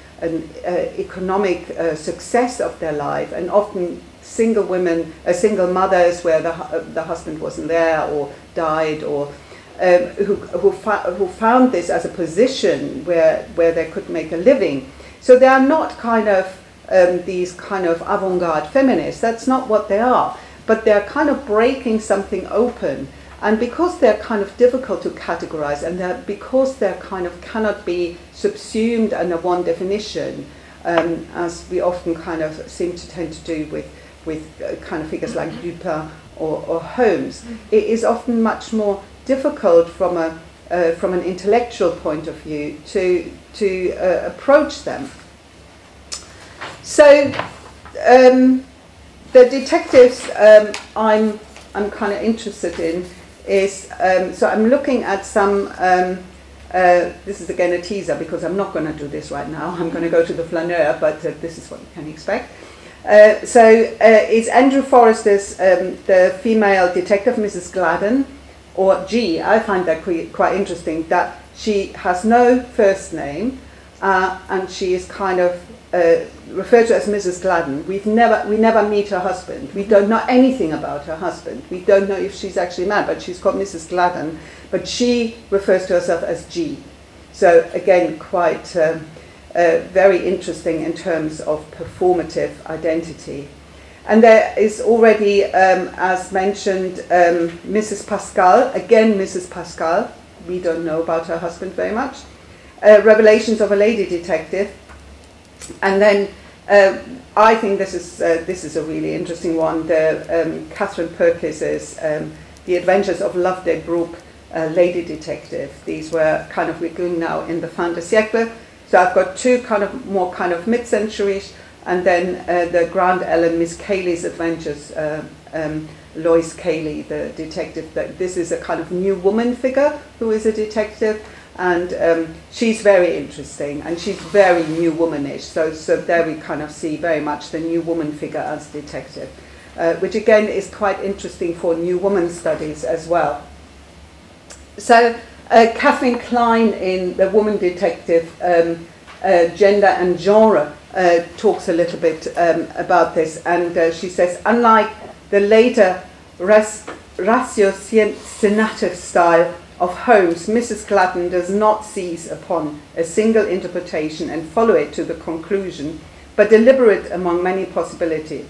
economic success of their life, and often single women, single mothers where the husband wasn't there or died, or who found this as a position where they could make a living. So they are not kind of these kind of avant-garde feminists. That's not what they are. But they're kind of breaking something open. And because they're kind of difficult to categorize, and because they're kind of cannot be subsumed under one definition, as we often kind of seem to tend to do with kind of figures like Dupin or Holmes, it is often much more difficult from an intellectual point of view to approach them. So the detectives I'm kind of interested in is, so I'm looking at some, this is again a teaser because I'm not going to do this right now. I'm going to go to the Flâneur, but this is what you can expect. It's Andrew Forrester's the female detective, Mrs. Gladden, or G. I find that quite interesting, that she has no first name, and she is kind of referred to as Mrs. Gladden. We never meet her husband. We don't know anything about her husband. We don't know if she's actually married, but she's called Mrs. Gladden. But she refers to herself as G. So again, quite very interesting in terms of performative identity. And there is already, as mentioned, Mrs. Pascal. Again, Mrs. Pascal. We don't know about her husband very much. Revelations of a Lady Detective. And then I think this is a really interesting one. The Catherine Perkis's The Adventures of Loveday Brooke, Lady Detective. These were kind of, we're going now in the fin de siècle. So I've got two kind of more kind of mid-century, and then the Grand Ellen Miss Cayley's Adventures, Lois Cayley, the detective. This is a kind of new woman figure who is a detective. And she's very interesting, and she's very new womanish. So there we kind of see very much the new woman figure as detective, which again is quite interesting for new woman studies as well. So Kathleen Klein in The Woman Detective, Gender and Genre talks a little bit about this, and she says, unlike the later ratiocinative style of Holmes, Mrs. Gladden does not seize upon a single interpretation and follow it to the conclusion, but deliberates among many possibilities.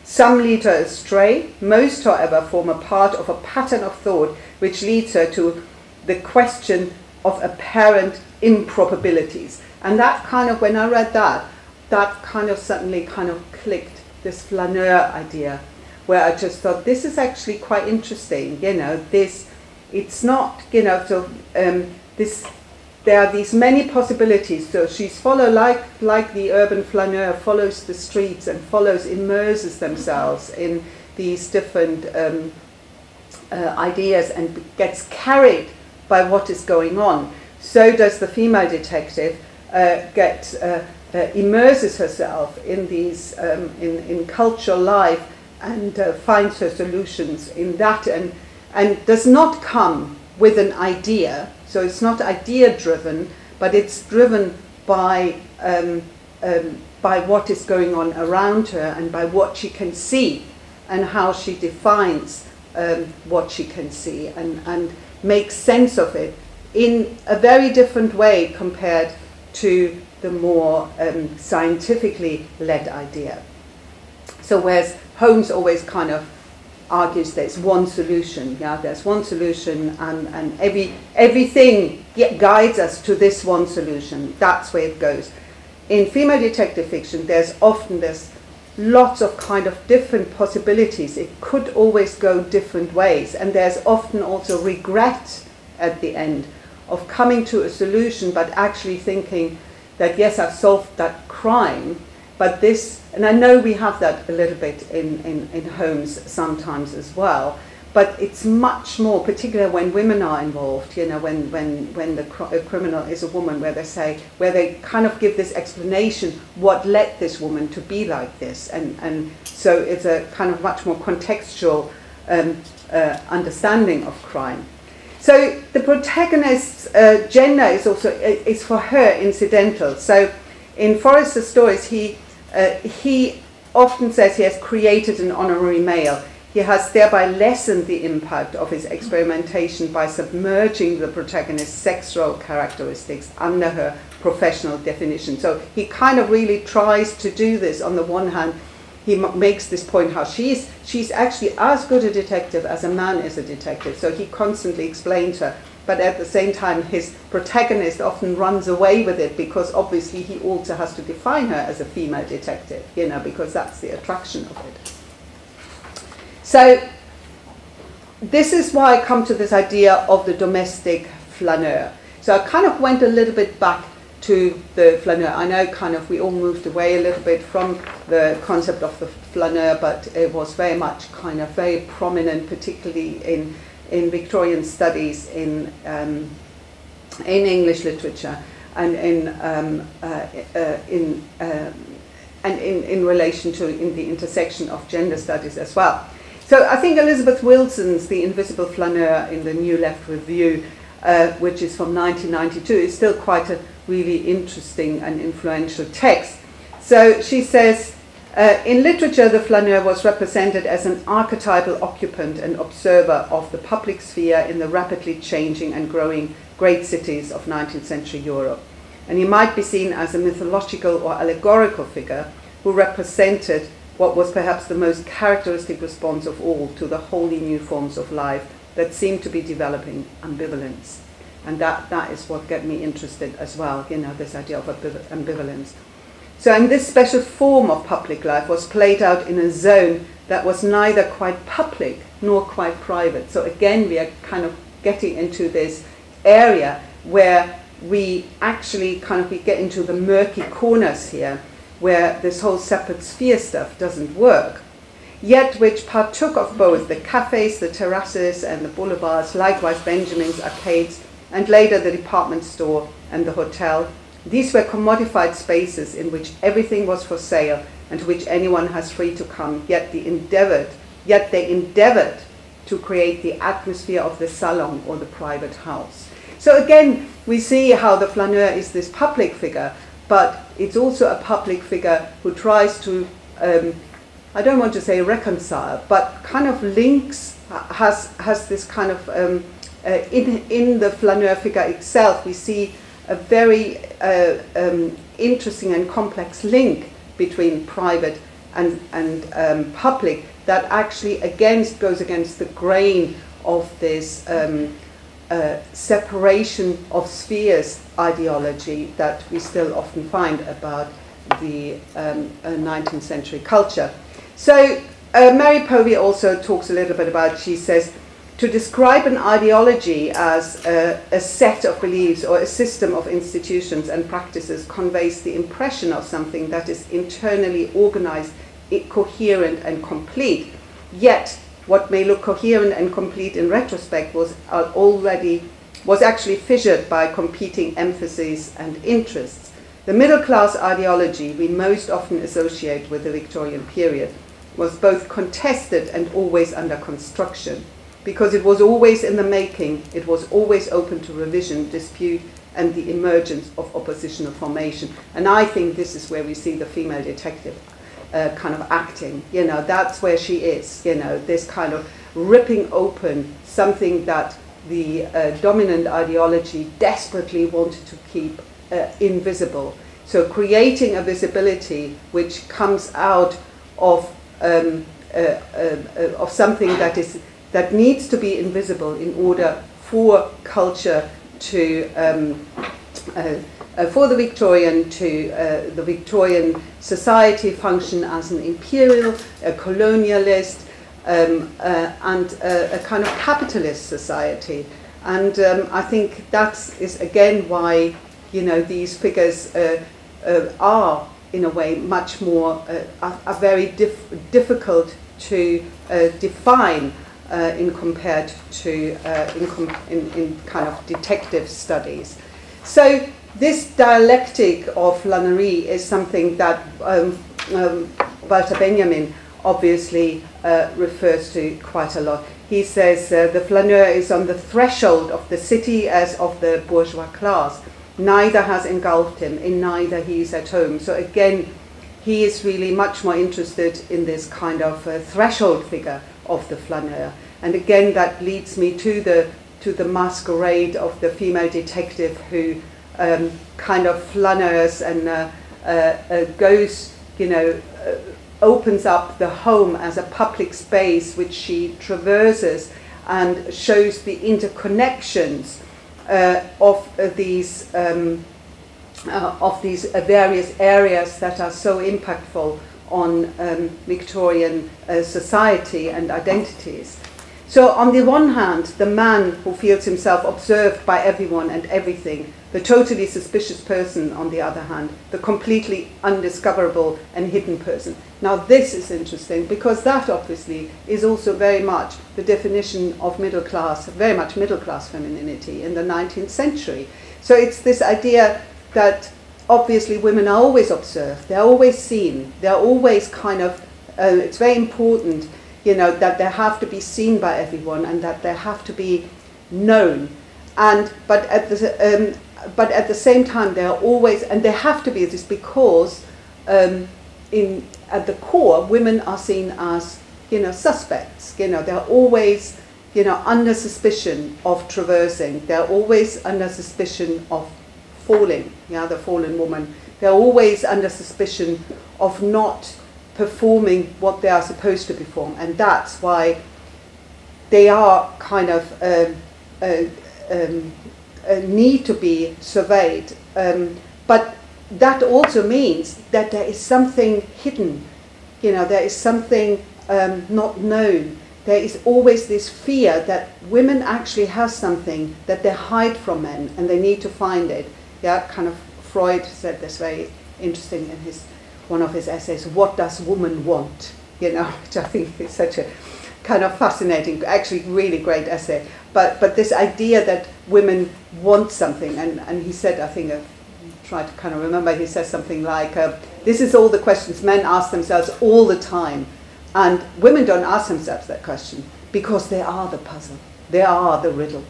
Some lead her astray, most, however, form a part of a pattern of thought which leads her to the question of apparent improbabilities. And that kind of, when I read that, that kind of suddenly kind of clicked, this Flâneur idea, where I just thought, this is actually quite interesting, you know, this, it's not, you know, so this, there are these many possibilities. So she's like the urban flaneur, follows the streets and immerses themselves in these different ideas and gets carried by what is going on. So does the female detective immerses herself in these in cultural life and finds her solutions in that, and does not come with an idea. So it's not idea driven, but it's driven by what is going on around her and by what she can see and how she defines what she can see and makes sense of it in a very different way compared to the more scientifically led idea. So whereas Holmes always kind of argues there's one solution, yeah, there's one solution, and everything guides us to this one solution. That's where it goes. In female detective fiction, there's lots of kind of different possibilities. It could always go different ways, and there's often also regret at the end of coming to a solution, but actually thinking that yes, I've solved that crime, but this, and I know we have that a little bit in Holmes sometimes as well, but it's much more, particularly when women are involved, you know, when the criminal is a woman, where they kind of give this explanation, what led this woman to be like this, and so it's a kind of much more contextual understanding of crime. So the protagonist's gender is for her incidental. So in Forrester's stories, he often says he has created an honorary male. He has thereby lessened the impact of his experimentation by submerging the protagonist's sex role characteristics under her professional definition. So he kind of really tries to do this. On the one hand, he makes this point how she's actually as good a detective as a man is a detective. So he constantly explains her. But at the same time, his protagonist often runs away with it, because obviously he also has to define her as a female detective, you know, because that's the attraction of it. So this is why I come to this idea of the domestic flaneur. So I kind of went a little bit back to the flaneur. I know kind of we all moved away a little bit from the concept of the flaneur, but it was very much kind of very prominent, particularly in Victorian studies, in English literature, and in relation to the intersection of gender studies as well. So I think Elizabeth Wilson's The Invisible Flaneur in the New Left Review, which is from 1992, is still quite a really interesting and influential text. So she says, in literature, the flaneur was represented as an archetypal occupant and observer of the public sphere in the rapidly changing and growing great cities of 19th century Europe. And he might be seen as a mythological or allegorical figure who represented what was perhaps the most characteristic response of all to the wholly new forms of life that seemed to be developing, ambivalence. And that is what got me interested as well, you know, this idea of ambivalence. So, and this special form of public life was played out in a zone that was neither quite public nor quite private. So again, we are kind of getting into this area where we actually kind of, we get into the murky corners here, where this whole separate sphere stuff doesn't work, yet which partook of both the cafes, the terraces, and the boulevards, likewise Benjamin's arcades, and later the department store and the hotel. These were commodified spaces in which everything was for sale and to which anyone has free to come, yet they endeavored to create the atmosphere of the salon or the private house. So again, we see how the flaneur is this public figure, but it's also a public figure who tries to, I don't want to say reconcile, but kind of links, has this kind of, in the flaneur figure itself, we see a very interesting and complex link between private and public that actually goes against the grain of this separation of spheres ideology that we still often find about the 19th century culture. So Mary Povey also talks a little bit about, she says, to describe an ideology as a set of beliefs or a system of institutions and practices conveys the impression of something that is internally organized, coherent and complete. Yet, what may look coherent and complete in retrospect was actually fissured by competing emphases and interests. The middle class ideology we most often associate with the Victorian period was both contested and always under construction, because it was always in the making, it was always open to revision, dispute, and the emergence of oppositional formation. And I think this is where we see the female detective kind of acting. You know, that's where she is, you know, this kind of ripping open something that the dominant ideology desperately wanted to keep invisible. So creating a visibility which comes out of something that needs to be invisible in order for culture to for the Victorian society function as an imperial, a colonialist, and a kind of capitalist society. And I think that is again why, you know, these figures are in a way much more are very difficult to define in compared to in kind of detective studies. So this dialectic of flânerie is something that Walter Benjamin obviously refers to quite a lot. He says the flâneur is on the threshold of the city as of the bourgeois class. Neither has engulfed him, in neither he is at home. So again, he is really much more interested in this kind of threshold figure of the flâneur. And again, that leads me to the masquerade of the female detective who kind of flâneurs and goes, you know, opens up the home as a public space which she traverses and shows the interconnections of these various areas that are so impactful on Victorian society and identities. So on the one hand, the man who feels himself observed by everyone and everything, the totally suspicious person on the other hand, the completely undiscoverable and hidden person. Now this is interesting because that obviously is also very much the definition of middle class, very much middle class femininity in the 19th century. So it's this idea that obviously women are always observed, they're always seen, they're always kind of, it's very important, you know, that they have to be seen by everyone and that they have to be known. But at the same time, they are always, and they have to be this because at the core, women are seen as, you know, suspects. You know, they're always, you know, under suspicion of traversing. They're always under suspicion of falling. Yeah, the fallen woman. They're always under suspicion of not performing what they are supposed to perform, and that's why they are kind of need to be surveyed. But that also means that there is something hidden, you know, there is something not known. There is always this fear that women actually have something that they hide from men, and they need to find it. Yeah, kind of Freud said this very interesting in one of his essays, What Does Woman Want? You know, which I think is such a kind of fascinating, actually really great essay. But this idea that women want something, and he said, I think, try to kind of remember, he says something like, this is all the questions men ask themselves all the time. And women don't ask themselves that question because they are the puzzle, they are the riddle.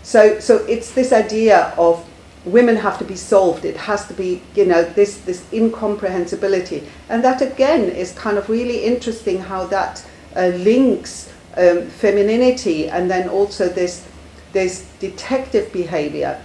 So it's this idea of women have to be solved, it has to be, you know, this incomprehensibility. And that again is kind of really interesting how that links femininity and then also this detective behavior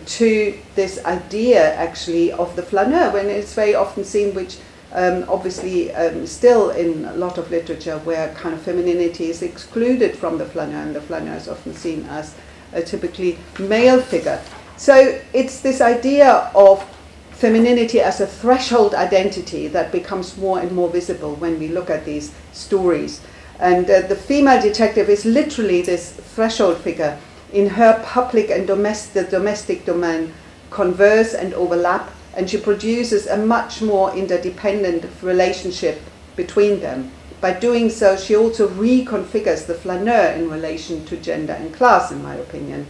to this idea actually of the flâneur, when it's very often seen, which obviously still in a lot of literature where kind of femininity is excluded from the flâneur, and the flâneur is often seen as a typically male figure. So it's this idea of femininity as a threshold identity that becomes more and more visible when we look at these stories. And the female detective is literally this threshold figure. In her public and the domestic domain converse and overlap, and she produces a much more interdependent relationship between them. By doing so, she also reconfigures the flaneur in relation to gender and class, in my opinion.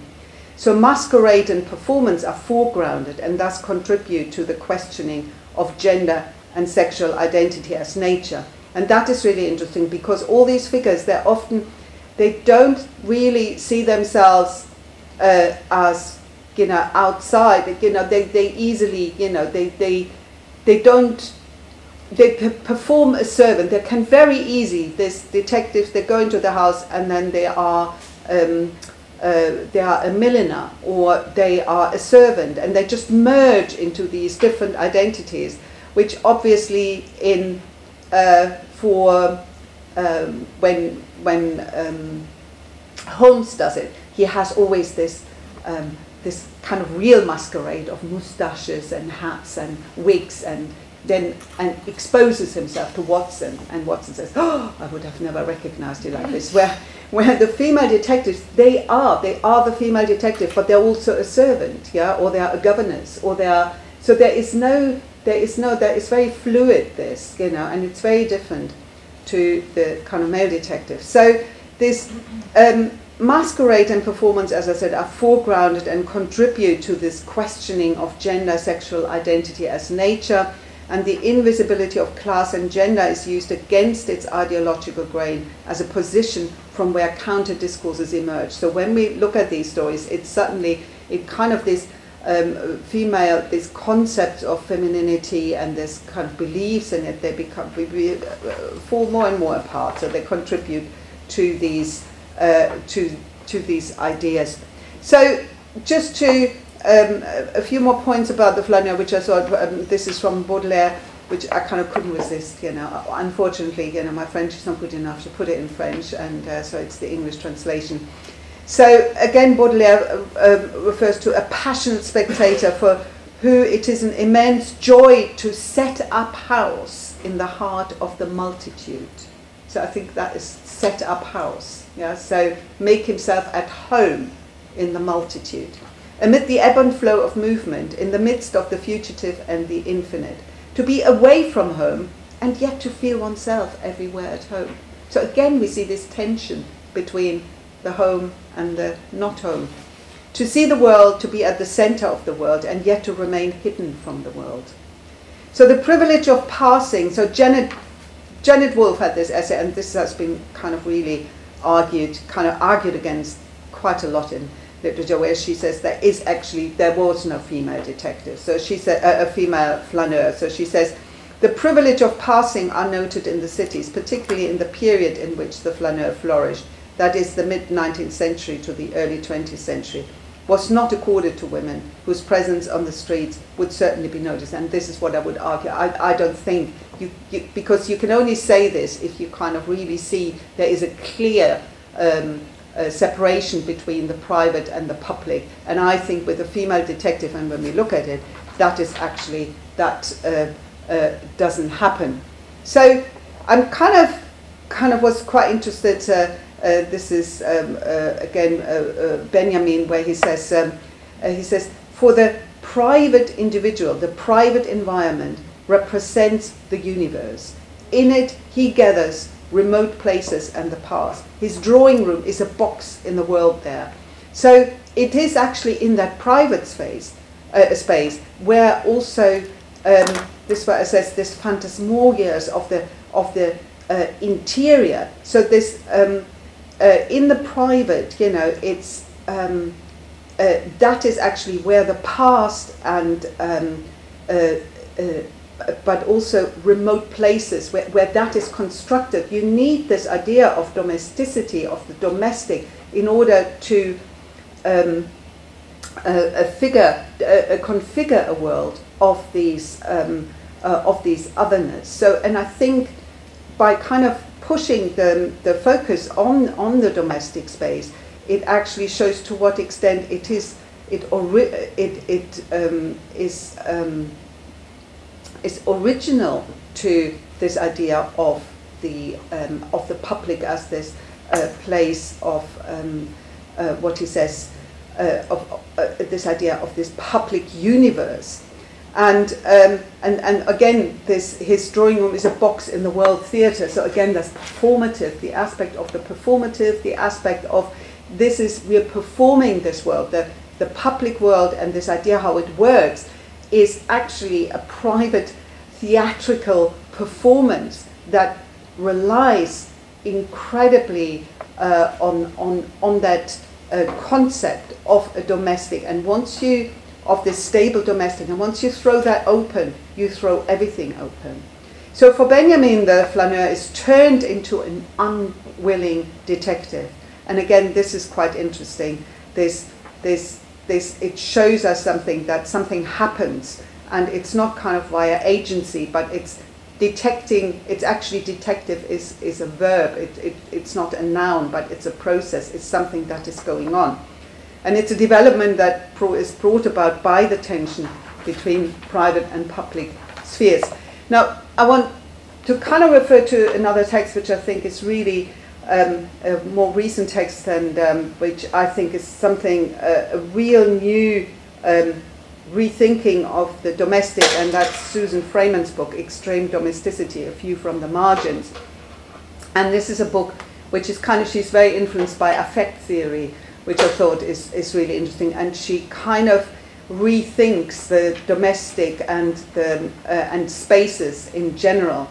So masquerade and performance are foregrounded and thus contribute to the questioning of gender and sexual identity as nature. And that is really interesting because all these figures, they don't really see themselves as, you know, outside. You know, they easily, you know, they perform a servant. They can very easy, these detectives, they go into the house and then they are a milliner or they are a servant, and they just merge into these different identities, which obviously when Holmes does it, he has always this kind of real masquerade of moustaches and hats and wigs, and exposes himself to Watson, and Watson says, "Oh, I would have never recognized you like this." Where the female detectives, they are the female detective, but they're also a servant, yeah, or they are a governess, or they are. So there is very fluid, this, you know, and it's very different to the kind of male detective. So this masquerade and performance, as I said, are foregrounded and contribute to this questioning of gender, sexual identity as nature, and the invisibility of class and gender is used against its ideological grain as a position from where counter discourses emerge. So when we look at these stories, it's certainly this this concept of femininity and this kind of beliefs in it, they fall more and more apart. So they contribute to these these ideas. So just to a few more points about the flaneur, which I thought this is from Baudelaire, which I kind of couldn't resist. You know, unfortunately, you know, my French is not good enough to put it in French, and so it's the English translation. So again, Baudelaire refers to a passionate spectator for who it is an immense joy to set up house in the heart of the multitude. So I think that is set up house. Yeah, so make himself at home in the multitude, amid the ebb and flow of movement, in the midst of the fugitive and the infinite, to be away from home and yet to feel oneself everywhere at home. So again, we see this tension between the home and the not home. To see the world, to be at the center of the world, and yet to remain hidden from the world. So the privilege of passing, so Janet Wolfe had this essay, and this has been kind of really argued against quite a lot in literature, where she says there was no female detective. So she said a female flaneur. So she says the privilege of passing are noted in the cities, particularly in the period in which the flaneur flourished, that is the mid-19th century to the early 20th century, was not accorded to women whose presence on the streets would certainly be noticed. And this is what I would argue. I don't think, because you can only say this if you kind of really see there is a clear separation between the private and the public. And I think with a female detective, and when we look at it, that is actually, that doesn't happen. So I'm kind of was quite interested, this is again Benjamin, where he says, for the private individual, the private environment represents the universe. In it, he gathers remote places and the past. His drawing room is a box in the world there. So it is actually in that private space where also this what says this phantasmagorias of the interior. So this in the private, you know, it's that is actually where the past and but also remote places where that is constructed. You need this idea of domesticity, of the domestic, in order to configure a world of these otherness. So, and I think by kind of pushing the focus on the domestic space, it actually shows to what extent it is original to this idea of the public as this place of what he says of this idea of this public universe. And again, his drawing room is a box in the world theatre. So again, that's performative, the aspect of the performative, the aspect of we are performing this world, the public world, and this idea how it works is actually a private theatrical performance that relies incredibly on that concept of a domestic. And once you of this stable domestic, and once you throw that open, you throw everything open. So for Benjamin, the flaneur is turned into an unwilling detective. And again, this is quite interesting. It shows us something happens, and it's not kind of via agency, but it's detecting. It's actually detective is a verb. It's not a noun, but it's a process. It's something that is going on. And it's a development that is brought about by the tension between private and public spheres. Now, I want to kind of refer to another text which I think is really a more recent text, and which I think is something, a real new rethinking of the domestic, and that's Susan Freeman's book, Extreme Domesticity, A View from the Margins. And this is a book which is she's very influenced by affect theory, which I thought is really interesting, and she kind of rethinks the domestic and spaces in general.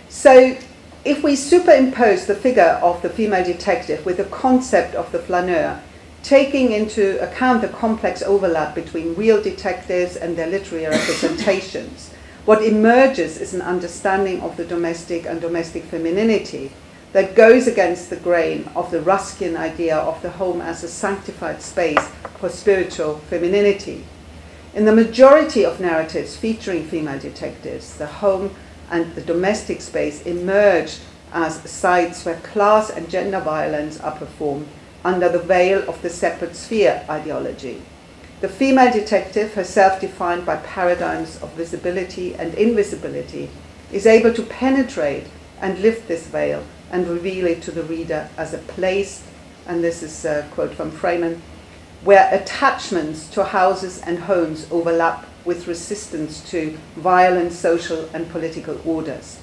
So if we superimpose the figure of the female detective with the concept of the flaneur, taking into account the complex overlap between real detectives and their literary representations, what emerges is an understanding of the domestic and domestic femininity that goes against the grain of the Ruskian idea of the home as a sanctified space for spiritual femininity. In the majority of narratives featuring female detectives, the home and the domestic space emerge as sites where class and gender violence are performed under the veil of the separate sphere ideology. The female detective, herself defined by paradigms of visibility and invisibility, is able to penetrate and lift this veil and reveal it to the reader as a place, and this is a quote from Freeman, where attachments to houses and homes overlap with resistance to violent social and political orders.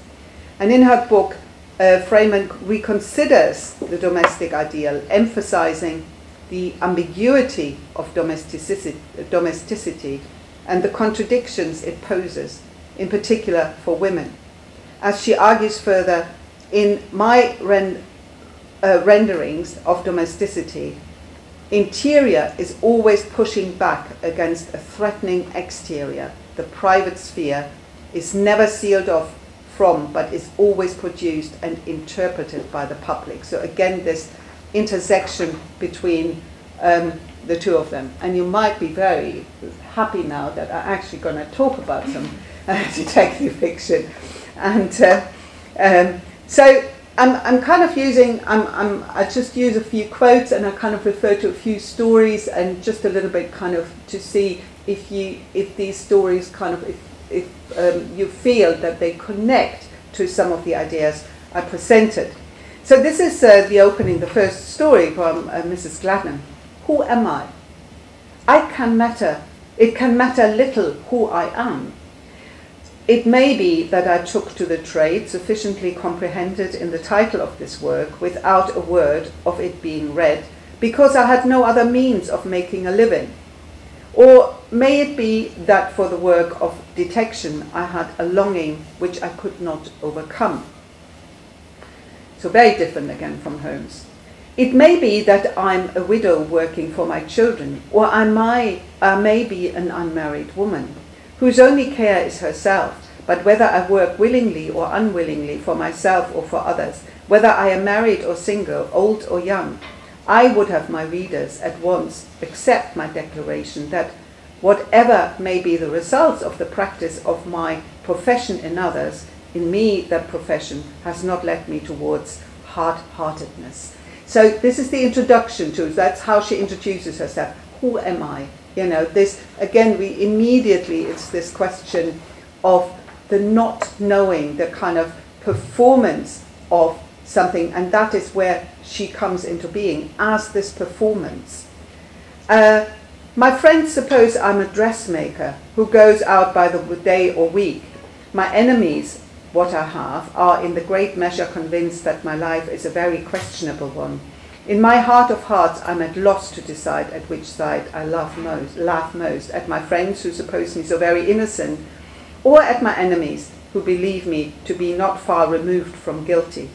And in her book, Freeman reconsiders the domestic ideal, emphasizing the ambiguity of domesticity and the contradictions it poses, in particular for women. As she argues further, in my renderings of domesticity, interior is always pushing back against a threatening exterior. The private sphere is never sealed off from, but is always produced and interpreted by the public. So again, this intersection between the two of them. And you might be very happy now that I'm actually going to talk about some detective fiction. And so I'm kind of using, I just use a few quotes, and I kind of refer to a few stories, and just a little bit kind of to see if these stories kind of, if you feel that they connect to some of the ideas I presented. So this is the opening, the first story from Mrs. Gladden. Who am I? It can matter little who I am. It may be that I took to the trade sufficiently comprehended in the title of this work without a word of it being read, because I had no other means of making a living. Or may it be that for the work of detection I had a longing which I could not overcome. So very different again from Holmes. It may be that I'm a widow working for my children, or I may be an unmarried woman whose only care is herself, but whether I work willingly or unwillingly for myself or for others, whether I am married or single, old or young, I would have my readers at once accept my declaration that whatever may be the results of the practice of my profession in others, in me that profession has not led me towards hard-heartedness. So this is the introduction to, that's how she introduces herself. Who am I? You know, this, again, we immediately, it's this question of the not knowing, the kind of performance of something, and that is where she comes into being, as this performance. My friends suppose I'm a dressmaker who goes out by the day or week. My enemies, what I have, are in the great measure convinced that my life is a very questionable one. In my heart of hearts, I'm at loss to decide at which side I laugh most, at my friends who suppose me so very innocent, or at my enemies who believe me to be not far removed from guilty.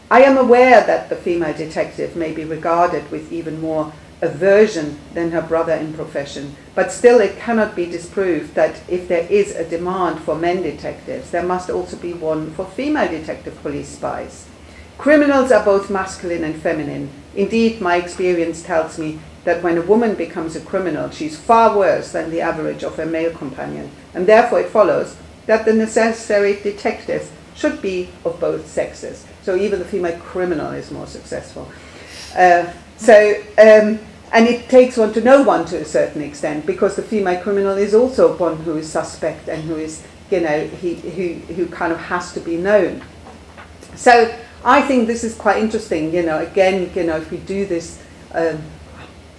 I am aware that the female detective may be regarded with even more aversion than her brother in profession, but still it cannot be disproved that if there is a demand for men detectives, there must also be one for female detective police spies. Criminals are both masculine and feminine. Indeed, my experience tells me that when a woman becomes a criminal, she's far worse than the average of her male companion, and therefore it follows that the necessary detectives should be of both sexes. So even the female criminal is more successful. And it takes one to know one to a certain extent, because the female criminal is also one who is suspect and who is, you know, who kind of has to be known. So I think this is quite interesting, you know, again, you know, if we do this,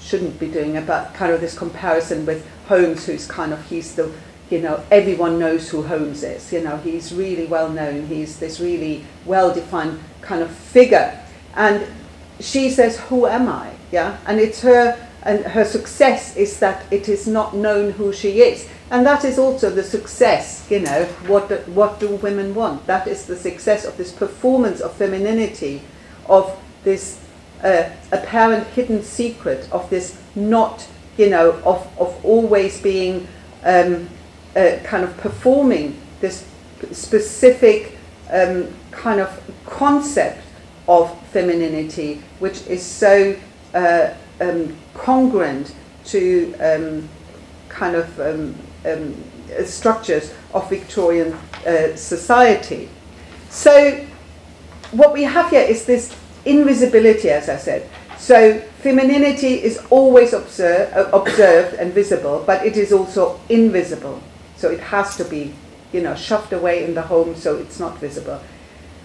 shouldn't be doing it, but kind of this comparison with Holmes, who's kind of, he's the, you know, everyone knows who Holmes is, you know, he's really well known, he's this really well-defined kind of figure. And she says, who am I? Yeah, and it's her, and her success is that it is not known who she is. And that is also the success, you know, what do women want? That is the success of this performance of femininity, of this apparent hidden secret, of this not, you know, of always being kind of performing this specific kind of concept of femininity, which is so congruent to kind of structures of Victorian society. So what we have here is this invisibility, as I said. So femininity is always observed and visible, but it is also invisible. So it has to be, you know, shoved away in the home so it's not visible.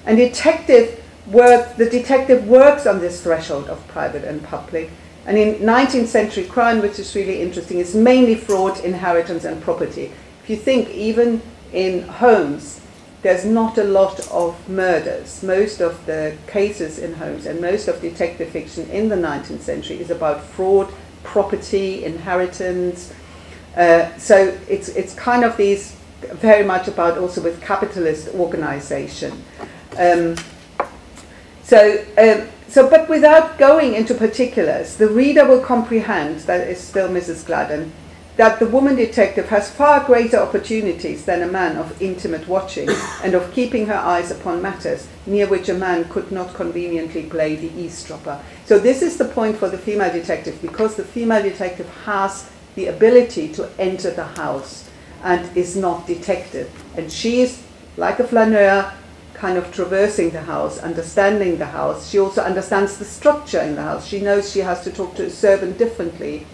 And the detective works on this threshold of private and public. And in 19th century crime, which is really interesting, it's mainly fraud, inheritance and property. If you think even in Holmes, there's not a lot of murders. Most of the cases in Holmes and most of detective fiction in the 19th century is about fraud, property, inheritance. So it's kind of these, very much about also with capitalist organization. But without going into particulars, the reader will comprehend, that is still Mrs. Gladden, that the woman detective has far greater opportunities than a man of intimate watching and of keeping her eyes upon matters near which a man could not conveniently play the eavesdropper. So this is the point for the female detective, because the female detective has the ability to enter the house and is not detected. And she is, like a flaneur, kind of traversing the house, understanding the house. She also understands the structure in the house. She knows she has to talk to a servant differently.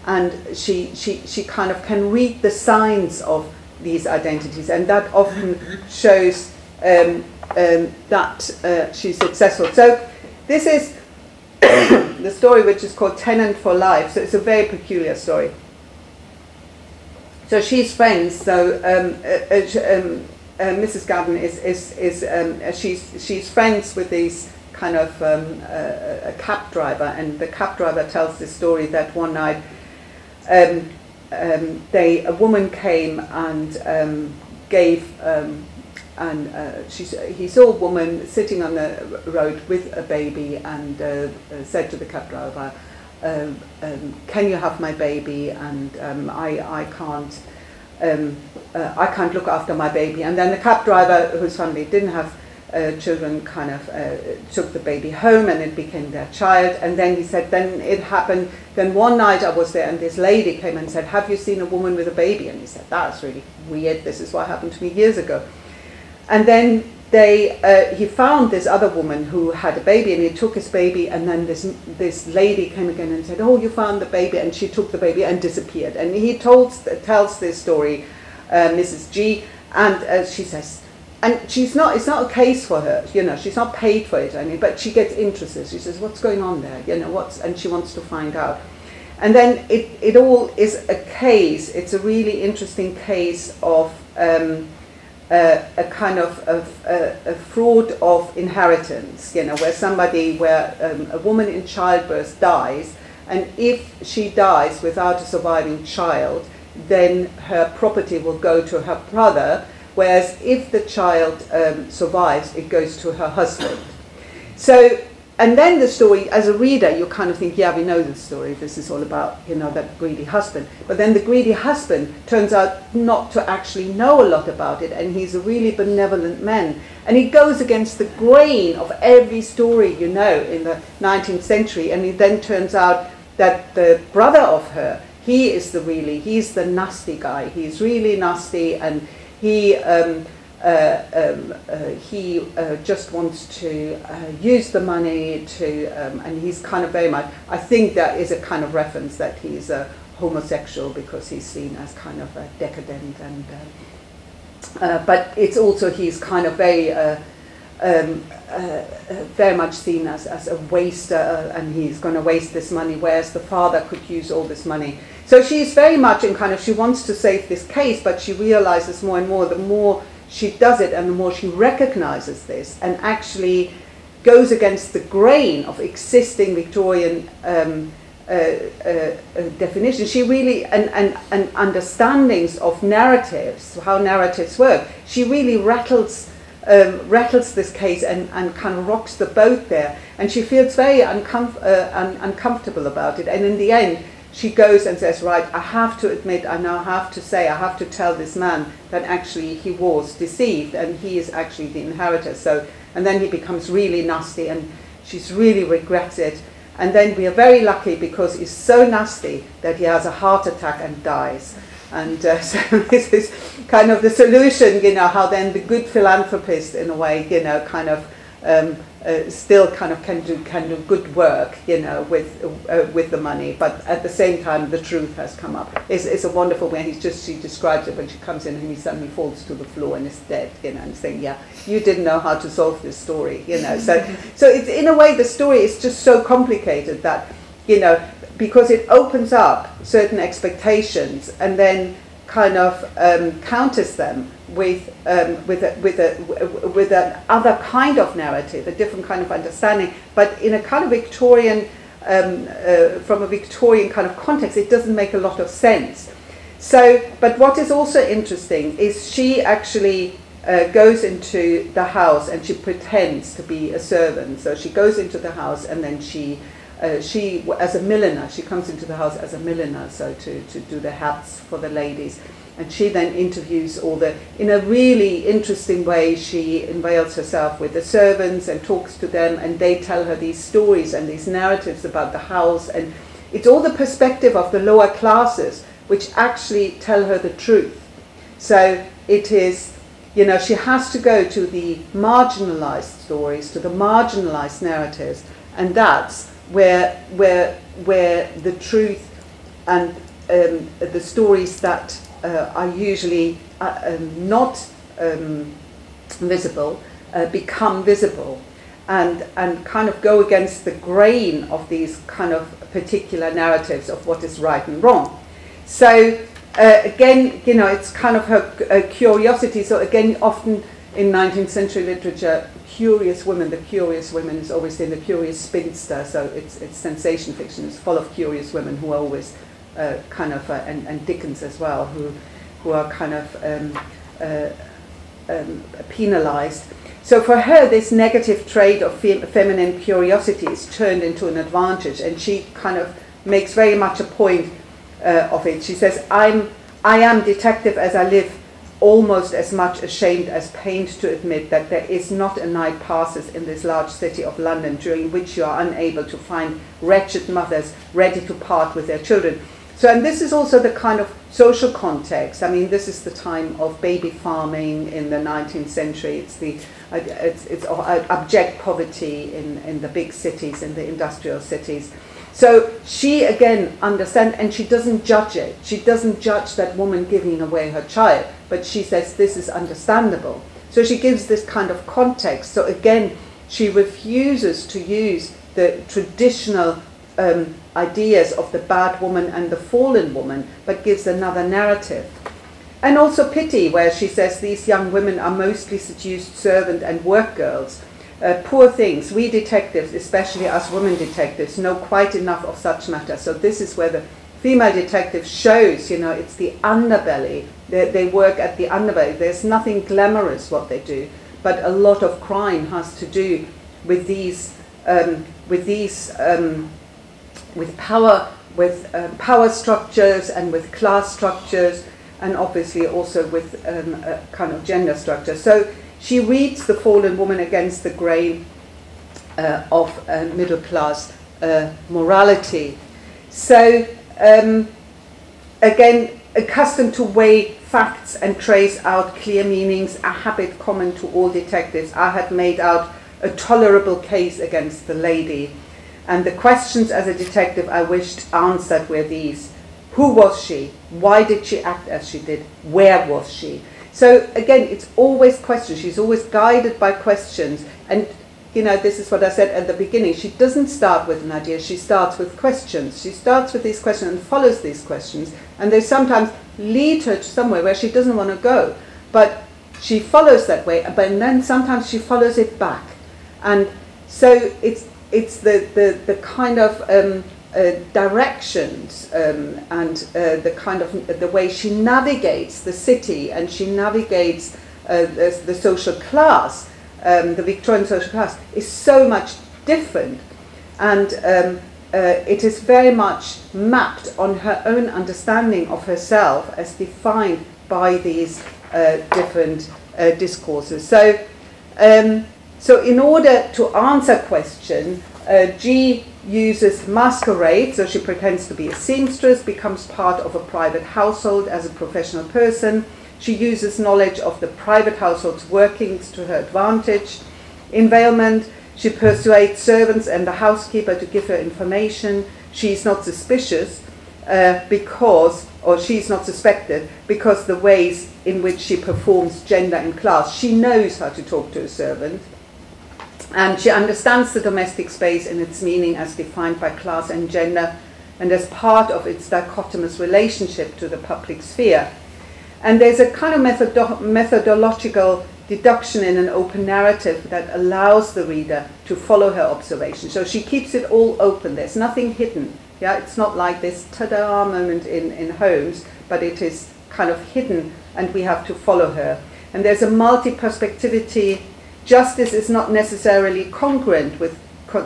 And she kind of can read the signs of these identities. And that often shows that she's successful. So this is the story which is called Tenant for Life. So it's a very peculiar story. So she's friends. So Mrs. Gavin she's friends with these kind of a cab driver, and the cab driver tells this story that one night a woman came and he saw a woman sitting on the road with a baby and said to the cab driver, can you have my baby, and I can't look after my baby. And then the cab driver, whose family didn't have children, kind of took the baby home, and it became their child. And then he said, then it happened, then one night I was there and this lady came and said, have you seen a woman with a baby? And he said, that's really weird, this is what happened to me years ago. And then he found this other woman who had a baby, and he took his baby, and then this lady came again and said, "Oh, you found the baby," and she took the baby and disappeared. And he tells this story, Mrs. G, and she says, and it's not a case for her, you know, she's not paid for it, I mean, but she gets interested. She says, "What's going on there? You know, and she wants to find out. And then it all is a case. It's a really interesting case of a kind of a fraud of inheritance, you know, where a woman in childbirth dies, and if she dies without a surviving child, then her property will go to her brother, whereas if the child survives, it goes to her husband. So, and then the story, as a reader, you kind of think, yeah, we know the story. This is all about, you know, that greedy husband. But then the greedy husband turns out not to actually know a lot about it, and he's a really benevolent man. And he goes against the grain of every story, you know, in the 19th century, and it then turns out that the brother of her, he's the nasty guy. He's really nasty, and he just wants to use the money to, and he's kind of very much, I think that is a kind of reference that he's a homosexual because he's seen as kind of a decadent, and but it's also he's kind of very much seen as a waster, and he's going to waste this money, whereas the father could use all this money. So she's very much in kind of, she wants to save this case, but she realizes more and more, the more she does it and the more she recognizes this and actually goes against the grain of existing Victorian definition. She really, and understandings of narratives, how narratives work, she really rattles this case and kind of rocks the boat there, and she feels very uncomfortable about it, and in the end she goes and says, right, I have to admit, I now have to say, I have to tell this man that actually he was deceived and he is actually the inheritor. So, and then he becomes really nasty and she's really regrets it. And then we are very lucky because he's so nasty that he has a heart attack and dies. And so this is kind of the solution, you know, how then the good philanthropist, in a way, you know, kind of still kind of can do good work, you know, with the money, but at the same time the truth has come up. It's a wonderful way. She describes it when she comes in and he suddenly falls to the floor and is dead, you know, and saying, yeah, you didn't know how to solve this story, you know. So it's, in a way, the story is just so complicated that, you know, because it opens up certain expectations and then kind of counters them with another kind of narrative, a different kind of understanding, but in a kind of Victorian, from a Victorian kind of context, it doesn't make a lot of sense. So, but what is also interesting is she actually goes into the house and she pretends to be a servant. So she goes into the house and then she as a milliner, she comes into the house as a milliner, so to do the hats for the ladies. And she then interviews in a really interesting way, she unveils herself with the servants and talks to them, and they tell her these stories and these narratives about the house. And it's all the perspective of the lower classes, which actually tell her the truth. So it is, you know, she has to go to the marginalized stories, to the marginalized narratives, and that's where the truth and the stories that are usually not visible become visible and kind of go against the grain of these kind of particular narratives of what is right and wrong. So again, you know, it's kind of her curiosity. So again, often in 19th century literature, the curious women is always in the curious spinster, so it's sensation fiction. It's full of curious women who are always kind of, and Dickens as well, who are kind of penalized. So for her, this negative trait of feminine curiosity is turned into an advantage, and she kind of makes very much a point of it. She says, I am detective as I live, almost as much ashamed as pained to admit that there is not a night passes in this large city of London during which you are unable to find wretched mothers ready to part with their children. So, and this is also the kind of social context. I mean, this is the time of baby farming in the 19th century. It's abject poverty in the big cities, in the industrial cities. So she again understands, and she doesn't judge it. She doesn't judge that woman giving away her child, but she says this is understandable. So she gives this kind of context. So again, she refuses to use the traditional ideas of the bad woman and the fallen woman, but gives another narrative. And also pity, where she says these young women are mostly seduced servant and work girls. Poor things. We detectives, especially us women detectives, know quite enough of such matters. So this is where the female detective shows, you know, it's the underbelly. They work at the underbelly. There's nothing glamorous what they do, but a lot of crime has to do with power structures and with class structures, and obviously also with a kind of gender structure. So she reads the fallen woman against the grain of middle class morality. So again, accustomed to weigh facts and trace out clear meanings, a habit common to all detectives, I had made out a tolerable case against the lady. And the questions as a detective I wished answered were these: who was she? Why did she act as she did? Where was she? So again, it's always questions. She's always guided by questions. And, you know, this is what I said at the beginning. She doesn't start with an idea. She starts with questions. She starts with these questions and follows these questions. And they sometimes lead her to somewhere where she doesn't want to go. But she follows that way. But then sometimes she follows it back. And so it's the kind of directions and the kind of the way she navigates the city, and she navigates the social class, the Victorian social class, is so much different, and it is very much mapped on her own understanding of herself as defined by these different discourses. So so in order to answer question, G uses masquerade, so she pretends to be a seamstress, becomes part of a private household as a professional person. She uses knowledge of the private household's workings to her advantage. Inveilment, she persuades servants and the housekeeper to give her information. She's not suspicious she's not suspected because the ways in which she performs gender and class. She knows how to talk to a servant. And she understands the domestic space in its meaning as defined by class and gender, and as part of its dichotomous relationship to the public sphere. And there's a kind of methodological deduction in an open narrative that allows the reader to follow her observation. So she keeps it all open. There's nothing hidden. Yeah, it's not like this ta-da moment in Holmes, but it is kind of hidden, and we have to follow her. And there's a multi-perspectivity. Justice is not necessarily congruent with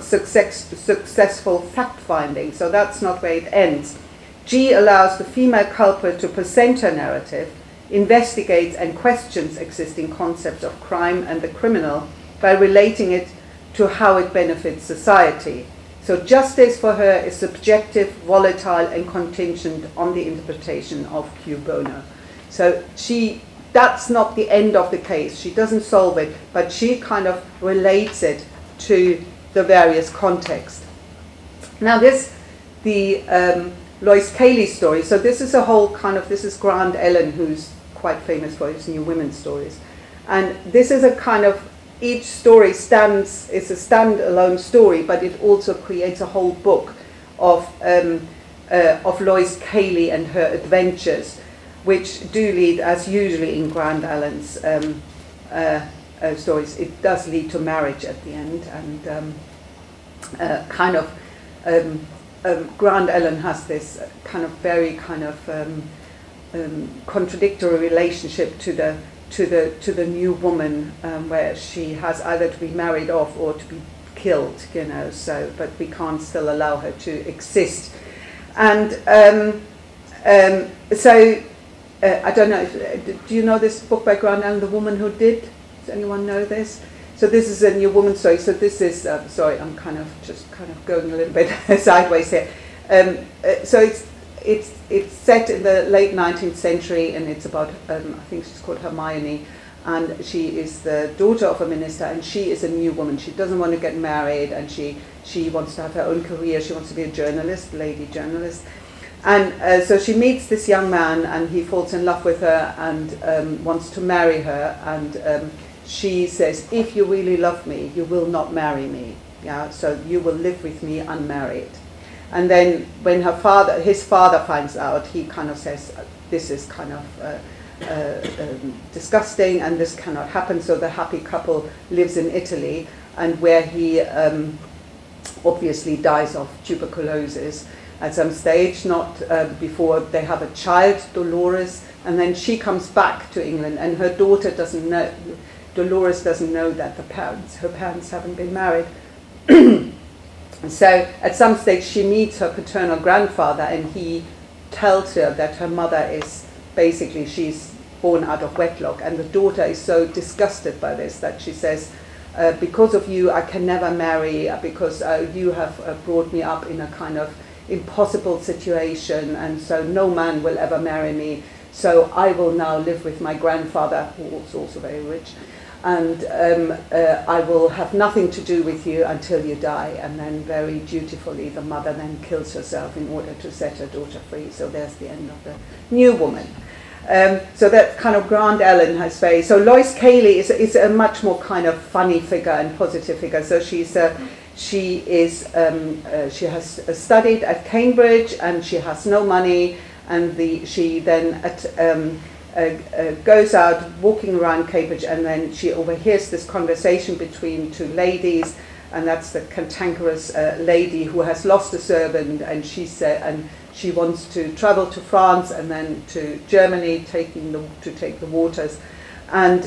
successful fact-finding, so that's not where it ends. G allows the female culprit to present her narrative, investigates and questions existing concepts of crime and the criminal by relating it to how it benefits society. So justice for her is subjective, volatile, and contingent on the interpretation of Q bono. So that's not the end of the case. She doesn't solve it, but she kind of relates it to the various contexts. Now the Lois Cayley story, so this is a whole kind of, this is Grant Allen, who's quite famous for his New Women stories. And this is a kind of, each story is a standalone story, but it also creates a whole book of Lois Cayley and her adventures, which do lead, as usually in Grant Allen's stories, it does lead to marriage at the end. And Grant Allen has this kind of very kind of contradictory relationship to the new woman, where she has either to be married off or to be killed, you know. So, but we can't still allow her to exist. And I don't know, do you know this book by Grant Allen, The Woman Who Did? Does anyone know this? So this is a New Woman story. So this is, sorry, I'm kind of going a little bit sideways here. So it's set in the late 19th century, and it's about I think she's called Hermione, and she is the daughter of a minister, and she is a new woman. She doesn't want to get married, and she wants to have her own career. She wants to be a journalist, lady journalist. And so she meets this young man, and he falls in love with her and wants to marry her. And she says, if you really love me, you will not marry me. Yeah, so you will live with me unmarried. And then when his father finds out, he kind of says, this is kind of disgusting and this cannot happen. So the happy couple lives in Italy, and where he obviously dies of tuberculosis at some stage, not before they have a child, Dolores, and then she comes back to England, and her daughter doesn't know, Dolores doesn't know that her parents haven't been married. So at some stage she meets her paternal grandfather, and he tells her that her mother is basically, she's born out of wedlock, and the daughter is so disgusted by this that she says, because of you I can never marry, because you have brought me up in a kind of impossible situation, and so no man will ever marry me, so I will now live with my grandfather, who was also very rich, and I will have nothing to do with you until you die. And then very dutifully the mother then kills herself in order to set her daughter free. So there's the end of the new woman. So that kind of Grand Ellen has very, so Lois Cayley is a much more kind of funny figure and positive figure. So she has studied at Cambridge, and she has no money, and she then goes out walking around Cambridge, and then she overhears this conversation between two ladies, and that's the cantankerous lady who has lost a servant, and she wants to travel to France and then to Germany, to take the waters. And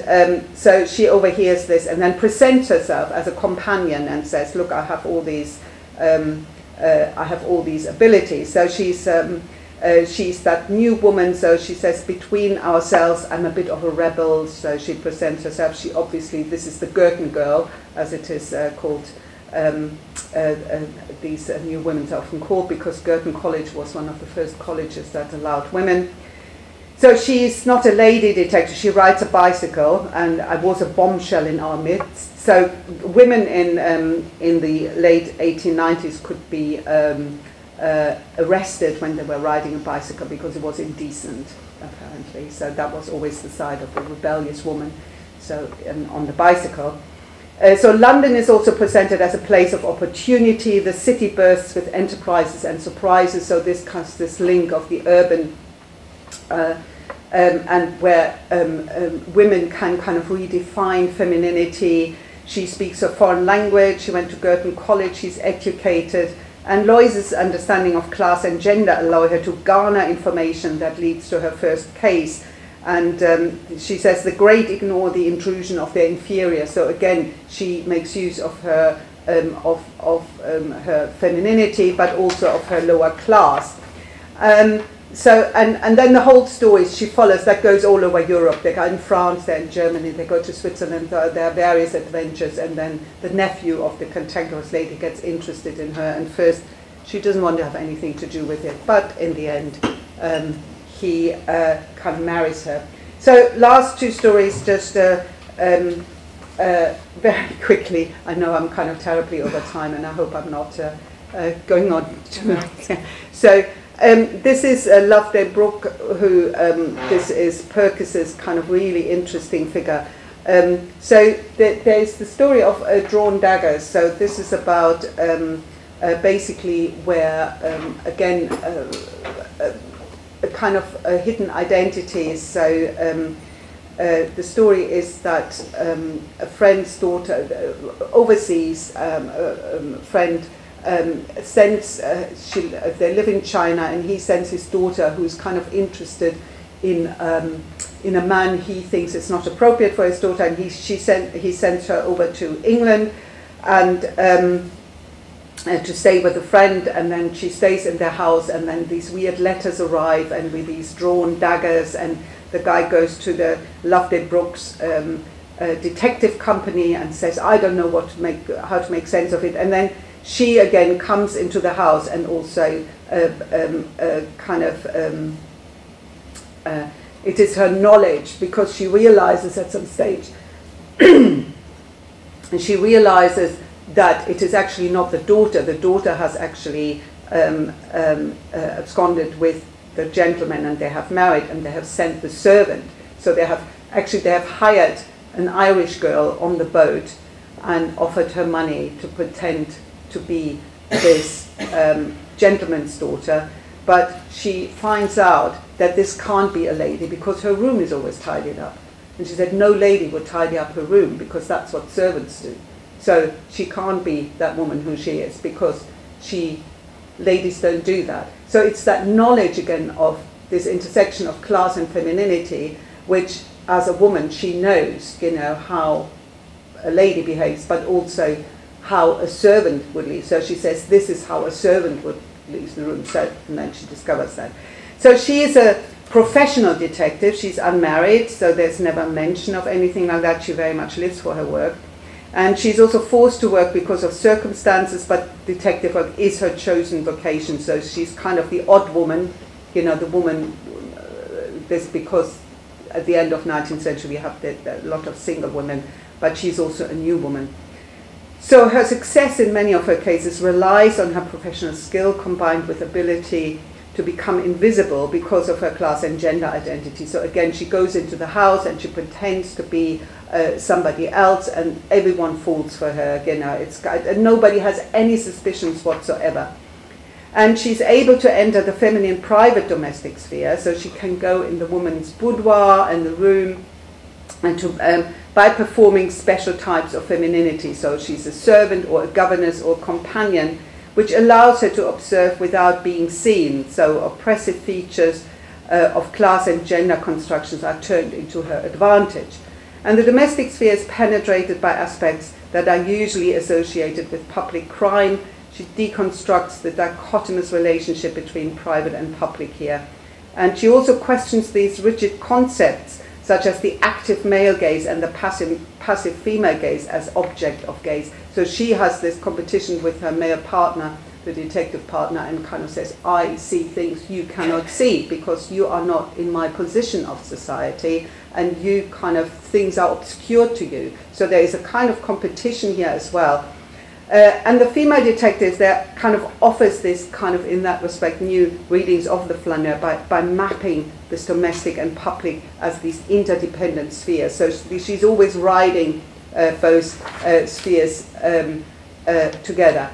so she overhears this and then presents herself as a companion and says, look, I have all these abilities. So she's that new woman. So she says, between ourselves, I'm a bit of a rebel. So she presents herself. She obviously, this is the Girton girl, as it is called. These new women are often called, because Girton College was one of the first colleges that allowed women. So she's not a lady detective, she rides a bicycle, and I was a bombshell in our midst. So women in the late 1890s could be arrested when they were riding a bicycle because it was indecent, apparently. So that was always the side of the rebellious woman, so on the bicycle. So London is also presented as a place of opportunity. The city bursts with enterprises and surprises, so this link of the urban and where women can kind of redefine femininity. She speaks a foreign language, she went to Girton College, she's educated, and Lois's understanding of class and gender allow her to garner information that leads to her first case. And she says the great ignore the intrusion of their inferior. So again, she makes use of her her femininity, but also of her lower class. So and then the whole story she follows, that goes all over Europe. They go in France, they're in Germany, they go to Switzerland, there are various adventures, and then the nephew of the cantankerous lady gets interested in her, and first she doesn't want to have anything to do with it, but in the end he kind of marries her. So last two stories, just very quickly. I know I'm kind of terribly over time, and I hope I'm not going on too long. So this is Loveday Brooke, who this is Purkis's kind of really interesting figure. So there's the story of drawn daggers. So this is about basically where again a kind of hidden identities. So the story is that a friend's daughter, overseas friend, sends, they live in China, and he sends his daughter, who's kind of interested in a man he thinks is not appropriate for his daughter, and he sends her over to England and to stay with a friend, and then she stays in their house, and then these weird letters arrive, and with these drawn daggers, and the guy goes to the Loveday Brooks detective company and says, I don't know how to make sense of it, and then she again comes into the house and also it is her knowledge, because she realizes at some stage and she realizes that it is actually not the daughter. The daughter has actually absconded with the gentleman, and they have married, and they have sent the servant. So they have hired an Irish girl on the boat and offered her money to pretend to be this gentleman's daughter. But she finds out that this can't be a lady, because her room is always tidied up. And she said no lady would tidy up her room, because that's what servants do. So she can't be that woman who she is, because ladies don't do that. So it's that knowledge again of this intersection of class and femininity, which as a woman she knows, how a lady behaves, but also how a servant would leave. So she says this is how a servant would leave the room. So, and then she discovers that. So she is a professional detective. She's unmarried, so there's never mention of anything like that. She very much lives for her work. And she's also forced to work because of circumstances, but detective work is her chosen vocation. So she's kind of the odd woman, the woman, this because at the end of 19th century we have a lot of single women, but she's also a new woman. So her success in many of her cases relies on her professional skill combined with ability to become invisible because of her class and gender identity. So again, she goes into the house and she pretends to be somebody else, and everyone falls for her. And nobody has any suspicions whatsoever. And she's able to enter the feminine private domestic sphere, so she can go in the woman's boudoir and the room, and to by performing special types of femininity. So she's a servant or a governess or companion, which allows her to observe without being seen. So oppressive features of class and gender constructions are turned into her advantage. And the domestic sphere is penetrated by aspects that are usually associated with public crime. She deconstructs the dichotomous relationship between private and public here. And she also questions these rigid concepts, such as the active male gaze and the passive female gaze as object of gaze. So she has this competition with her male partner, the detective partner, and kind of says, I see things you cannot see because you are not in my position of society, and you things are obscure to you. So there is a kind of competition here as well. And the female detective there kind of offers this in that respect, new readings of the Flâneur by mapping this domestic and public as these interdependent spheres. So she's always riding both spheres together.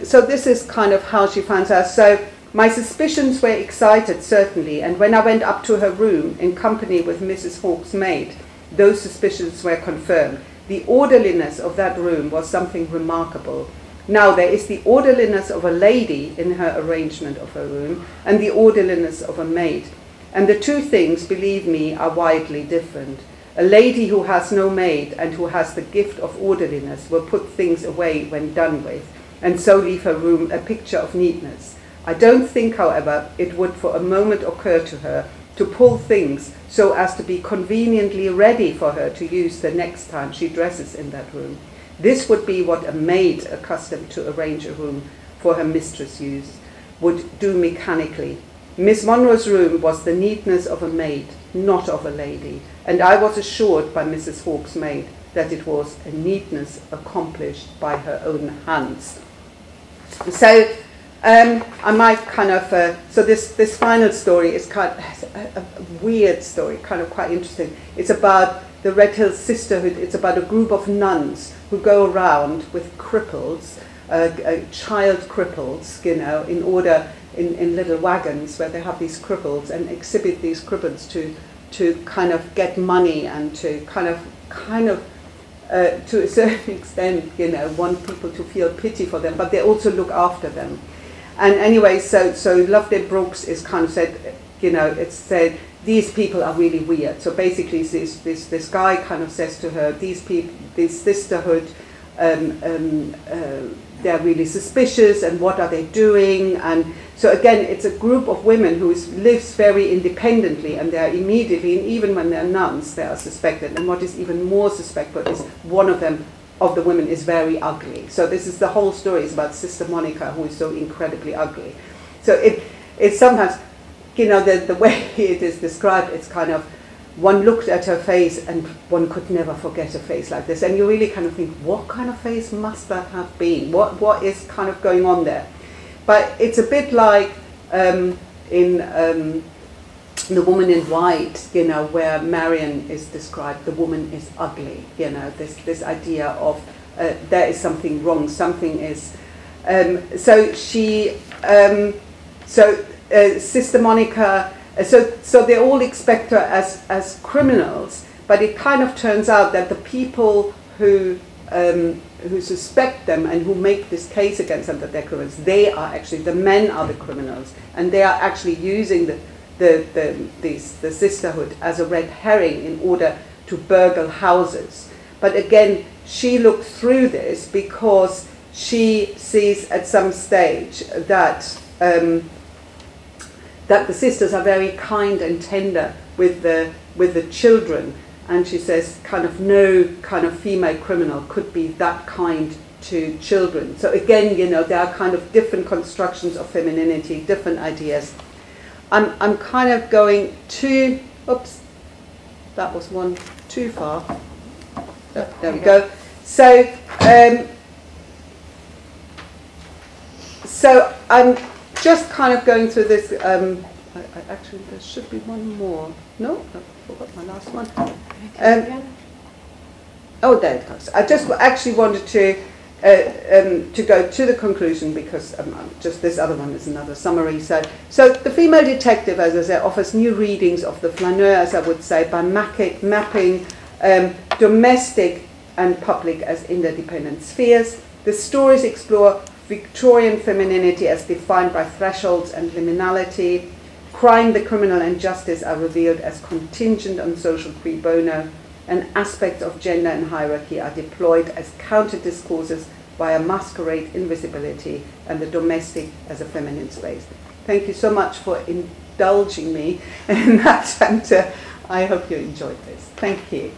So this is kind of how she finds out. So my suspicions were excited, certainly, and when I went up to her room in company with Mrs. Hawke's maid, those suspicions were confirmed. The orderliness of that room was something remarkable. Now, there is the orderliness of a lady in her arrangement of her room and the orderliness of a maid. And the two things, believe me, are widely different. A lady who has no maid and who has the gift of orderliness will put things away when done with, and so leave her room a picture of neatness. I don't think, however, it would for a moment occur to her to pull things so as to be conveniently ready for her to use the next time she dresses in that room. This would be what a maid accustomed to arrange a room for her mistress' use would do mechanically. Miss Monroe's room was the neatness of a maid, not of a lady, and I was assured by Mrs. Hawke's maid that it was a neatness accomplished by her own hands. So I might so this final story is a weird story, quite interesting. It's about the Red Hill Sisterhood. It's about a group of nuns who go around with cripples, child cripples, in little wagons where they have these cripples and exhibit these cripples to kind of get money and to kind of to a certain extent, want people to feel pity for them, but they also look after them. And anyway, so Loveday Brooks is kind of said, it's said, these people are really weird. So basically this guy kind of says to her, these people, this sisterhood, they're really suspicious, and what are they doing? And so again, it's a group of women who lives very independently, and they are immediately, and even when they're nuns, they are suspected. And what is even more suspected is one of them of the women is very ugly. So this is the whole story is about Sister Monica, who is so incredibly ugly. So it's sometimes, you know, the way it is described, it's kind of, one looked at her face and one could never forget a face like this. And you really kind of think, what kind of face must that have been? What is kind of going on there? But it's a bit like in The Woman in White, you know, where Marion is described, the woman is ugly, you know, this idea of there is something wrong, something is... so she... Sister Monica... So they all expect her as criminals, but it kind of turns out that the people who suspect them and who make this case against them that they're criminals, they are actually, the men are the criminals, and they are actually using the sisterhood as a red herring in order to burgle houses. But again, she looked through this because she sees at some stage that that the sisters are very kind and tender with the children, and she says kind of no kind of female criminal could be that kind to children. So again, you know, there are kind of different constructions of femininity, different ideas. I'm kind of going too, oops, that was one too far. Oh, there we go. So so I'm just kind of going through this. Actually, there should be one more. No, I forgot my last one. Oh, there it goes. I just actually wanted to go to the conclusion because just this other one is another summary. So the female detective, as I say, offers new readings of the flaneur, as I would say, by mapping domestic and public as interdependent spheres. The stories explore Victorian femininity as defined by thresholds and liminality. Crime, the criminal, and justice are revealed as contingent on social cui bono, and aspects of gender and hierarchy are deployed as counter-discourses via Masquerade, Invisibility, and the domestic as a feminine space. Thank you so much for indulging me in that, and I hope you enjoyed this. Thank you.